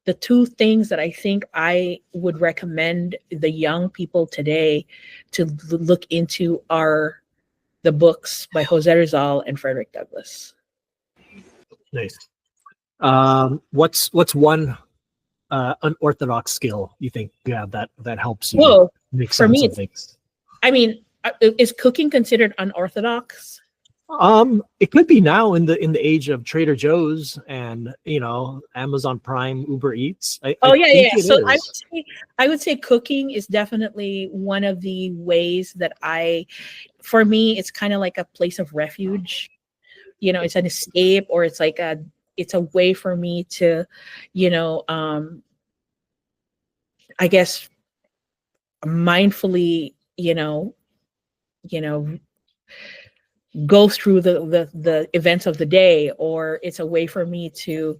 the two things that I think I would recommend the young people today to look into are the books by Jose Rizal and Frederick Douglass. Nice. What's one unorthodox skill you think you have that helps you Well, make for sense me, of things? I mean, is cooking considered unorthodox? It could be now in the age of Trader Joe's and Amazon Prime, Uber Eats. I Yeah. think it So is. I would say cooking is definitely one of the ways that for me, it's kind of like a place of refuge. It's an escape, or it's a way for me to, I guess mindfully, go through the events of the day, or it's a way for me to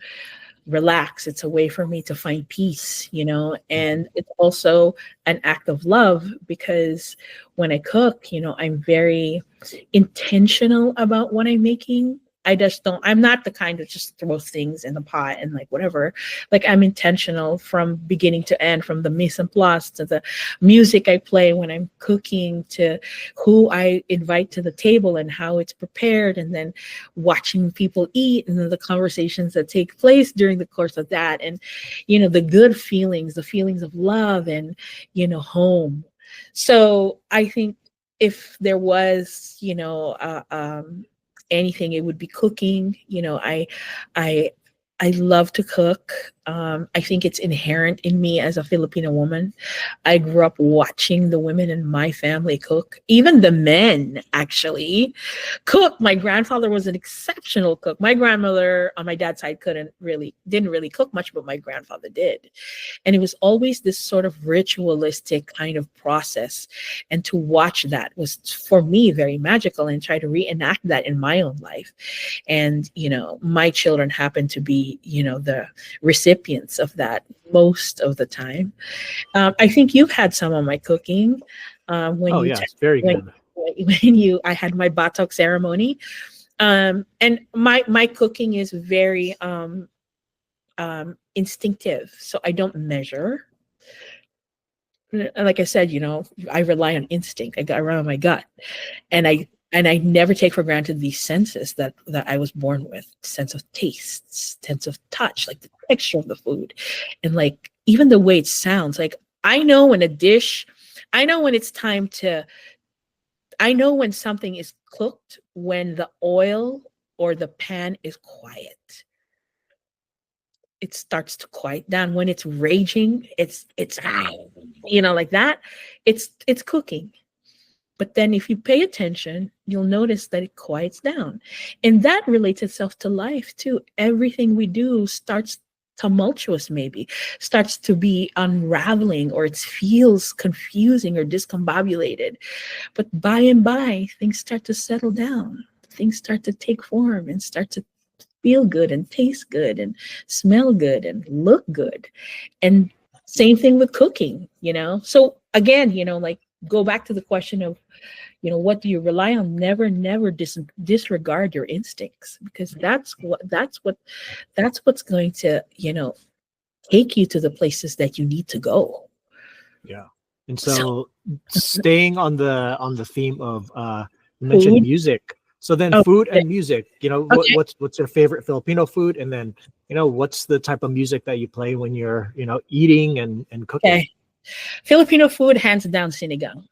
relax. It's a way for me to find peace, and it's also an act of love, because when I cook, I'm very intentional about what I'm making. I'm not the kind that just throws things in the pot and like whatever. Like, I'm intentional from beginning to end, from the mise en place to the music I play when I'm cooking, to who I invite to the table and how it's prepared, and then watching people eat, and then the conversations that take place during the course of that. And, the good feelings, the feelings of love and, home. So I think if there was, anything, it would be cooking. I love to cook. I think it's inherent in me as a Filipino woman. I grew up watching the women in my family cook. Even the men actually cook. My grandfather was an exceptional cook. My grandmother on my dad's side didn't really cook much, but my grandfather did. And it was always this sort of ritualistic kind of process. And to watch that was, for me, very magical, and try to reenact that in my own life. And, my children happen to be, the recipients of that most of the time. I think you've had some of my cooking. It's very good. I had my batok ceremony. And my cooking is very instinctive. So I don't measure. Like I said, I rely on instinct. I rely on my gut. And I never take for granted these senses that I was born with: sense of taste, sense of touch, like the texture of the food, and like even the way it sounds. Like, I know when I know when it's time to, I know when something is cooked, when the oil or the pan is quiet. It starts to quiet down. When it's raging, it's like that. It's cooking. But then if you pay attention, you'll notice that it quiets down. And that relates itself to life too. Everything we do starts tumultuous, maybe starts to be unraveling, or it feels confusing or discombobulated. But by and by, things start to settle down. Things start to take form and start to feel good and taste good and smell good and look good. And same thing with cooking, So again, like go back to the question of, what do you rely on? Never disregard your instincts, because that's what's going to, take you to the places that you need to go. Yeah. And So so staying on the theme of you mentioned food. music. So then Oh, food okay. and music, Okay. what's your favorite Filipino food? And then, what's the type of music that you play when you're, eating and cooking? Okay. Filipino food, hands down, sinigang.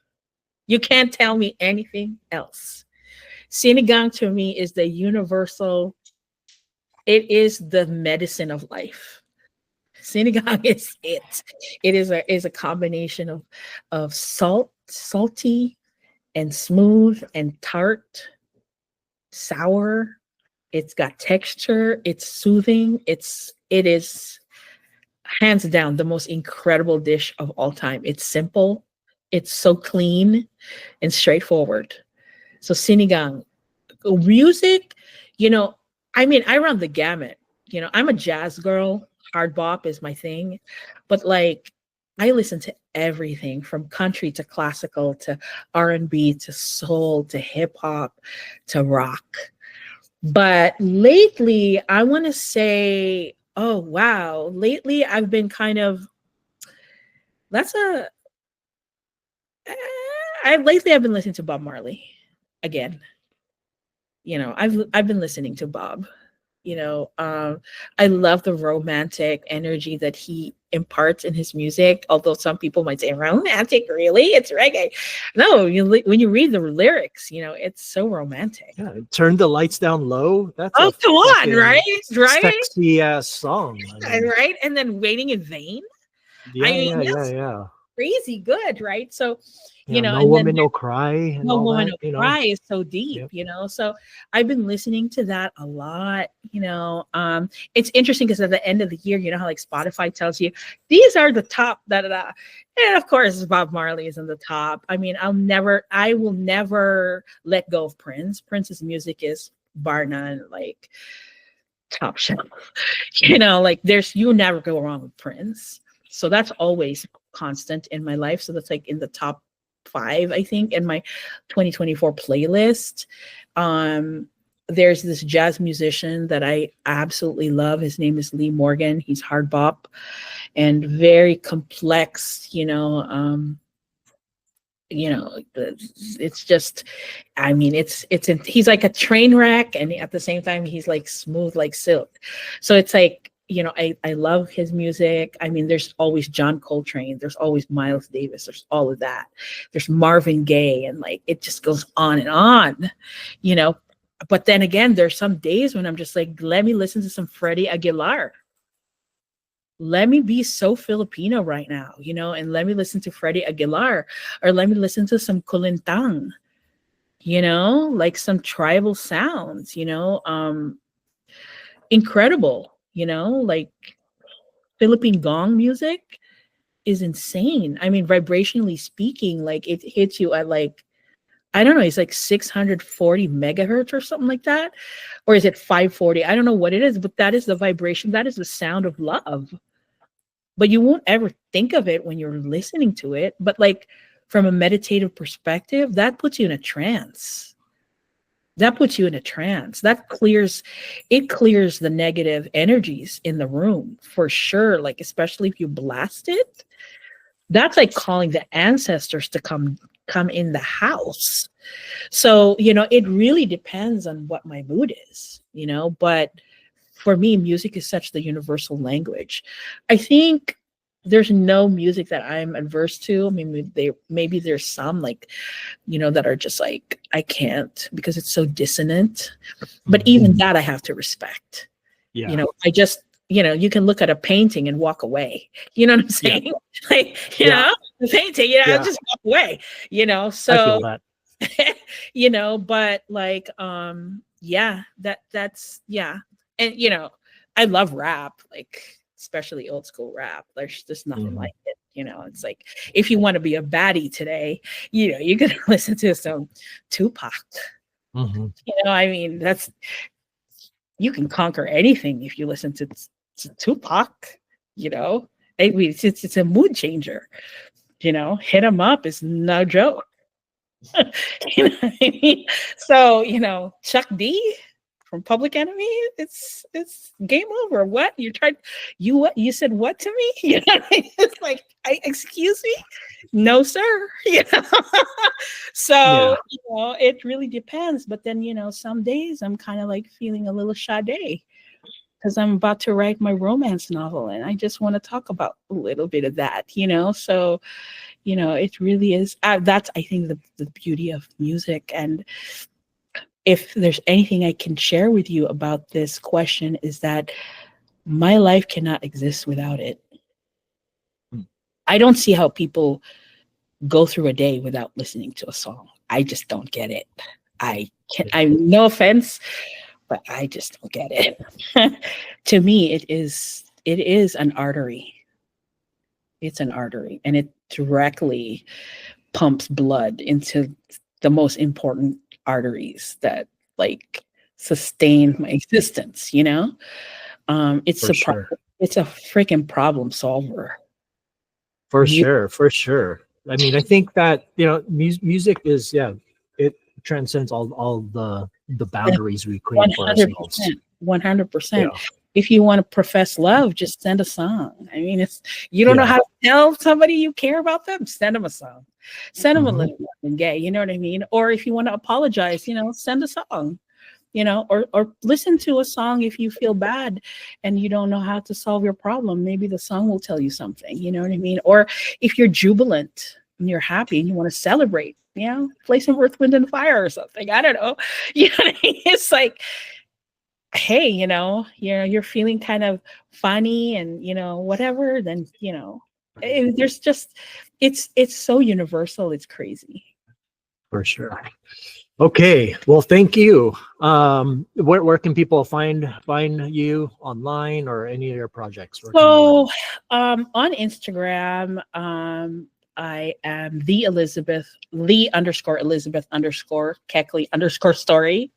You can't tell me anything else. Sinigang to me is the universal, it is the medicine of life. Sinigang is it. It is a combination of salty and smooth and tart, sour. It's got texture, it's soothing, it is hands down the most incredible dish of all time. It's simple, it's so clean and straightforward. So sinigang. Music, you know, I run the gamut. I'm a jazz girl. Hard bop is my thing. But like I listen to everything from country to classical to R&B to soul to hip hop to rock. But lately, I want to say, oh wow, lately I've been kind of that's a I've been listening to Bob Marley again. I've been listening to Bob. I love the romantic energy that he imparts in his music. Although some people might say, "Romantic, really? It's reggae." No, when you read the lyrics, it's so romantic. Yeah, turn the lights down low. That's Oh, a come on, fucking right, sexy ass song. right. And then "Waiting in Vain." I Yeah, mean, yeah, yeah, that's yeah. crazy good, right? So, No and then woman, no cry, and No all Woman that. No Cry is so deep, Yep. So I've been listening to that a lot. It's interesting because at the end of the year, how like Spotify tells you these are the top da da da. And of course Bob Marley is in the top. I mean, I will never let go of Prince. Prince's music is bar none, like top shelf. Like you never go wrong with Prince. So that's always constant in my life. So that's like in the top 5, I think, in my 2024 playlist. There's this jazz musician that I absolutely love. His name is Lee Morgan. He's hard bop and very complex, it's just, he's like a train wreck, and at the same time he's like smooth like silk. So it's like, I love his music. I mean, there's always John Coltrane, there's always Miles Davis, there's all of that, there's Marvin Gaye, and like it just goes on and on, but then again, there's some days when I'm just like, let me listen to some Freddie Aguilar. Let me be so Filipino right now, and let me listen to Freddie Aguilar, or let me listen to some kulintang, like some tribal sounds, incredible, like Philippine gong music is insane. I mean, vibrationally speaking, like it hits you at like, I don't know, it's like 640 megahertz or something like that. Or is it 540? I don't know what it is, but that is the vibration. That is the sound of love. But you won't ever think of it when you're listening to it. But like from a meditative perspective, that puts you in a trance. That puts you in a trance. It clears the negative energies in the room for sure. Like, especially if you blast it, that's like calling the ancestors to come in the house. So, it really depends on what my mood is, but for me, music is such the universal language. I think there's no music that I'm adverse to. I mean, maybe there's some like, that are just like, I can't because it's so dissonant. But even that I have to respect. Yeah. I just, you can look at a painting and walk away. You know what I'm saying? Yeah. Like, the painting, Yeah. just walk away, so I feel that. but like yeah, that's yeah. And I love rap. Like especially old school rap. There's just nothing Mhm. like it. It's like if you want to be a baddie today, you can listen to some Tupac. Mhm. I mean, you can conquer anything if you listen to Tupac. You know, I mean, it's a mood changer. Hit 'em up is no joke. You know what I mean? So, Chuck D from Public Enemy, it's game over. What? What? You said what to me? It's like, excuse me? No, sir. So, Yeah. it really depends. But then, some days I'm kind of like feeling a little Sade because I'm about to write my romance novel and I just want to talk about a little bit of that, So, it really is. That's, I think, the beauty of music. And if there's anything I can share with you about this question, is that my life cannot exist without it. Mm. I don't see how people go through a day without listening to a song. I just don't get it. I can't, I'm no offense, but I just don't get it. To me, it is an artery. It's an artery, and it directly pumps blood into the most important arteries that like sustain my existence. It's For a sure. it's a freaking problem solver. For Mu- sure. For sure. I mean, I think that, music is, yeah, it transcends all the boundaries we create for ourselves. 100%, 100%. Yeah. If you want to profess love, just send a song. I mean, you don't know Yeah. how to tell somebody you care about them, send them a song. Send them a Mhm. little nothing gay, you know what I mean? Or if you want to apologize, send a song. Or listen to a song if you feel bad and you don't know how to solve your problem. Maybe the song will tell you something, you know what I mean? Or if you're jubilant and you're happy and you want to celebrate, play some Earth, Wind, and Fire or something. I don't know. You know what I mean? It's like, hey, you're feeling kind of funny and whatever, then there's just it's so universal, it's crazy. For sure. Okay. Well, thank you. Where can people find you online or any of your projects? Where can they? So on Instagram, I am the_Elizabeth_Keckley_story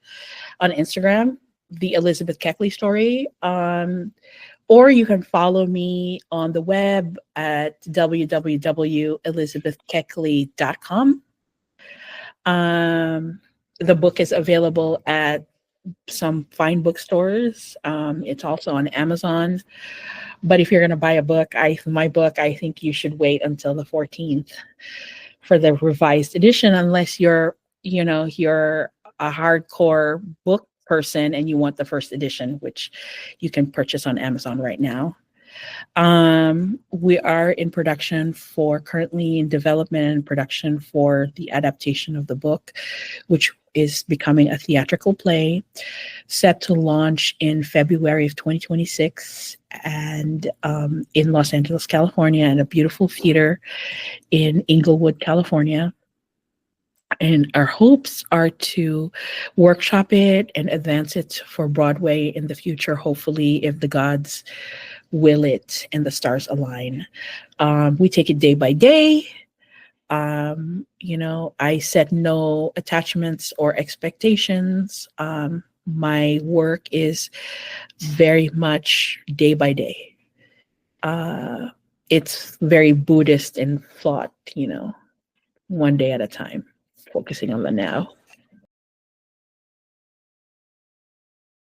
on Instagram, the Elizabeth Keckley story. Or you can follow me on the web at www.elizabethkeckley.com. The book is available at some fine bookstores. It's also on Amazon. But if you're going to buy my book, I think you should wait until the 14th for the revised edition, unless you're a hardcore book person and you want the first edition, which you can purchase on Amazon right now. We are currently in development and production for the adaptation of the book, which is becoming a theatrical play set to launch in February of 2026 and in Los Angeles, California, at a beautiful theater in Inglewood, California. And our hopes are to workshop it and advance it for Broadway in the future, hopefully, if the gods will it and the stars align. We take it day by day. I set no attachments or expectations. My work is very much day by day. It's very Buddhist in thought, one day at a time, focusing on the now.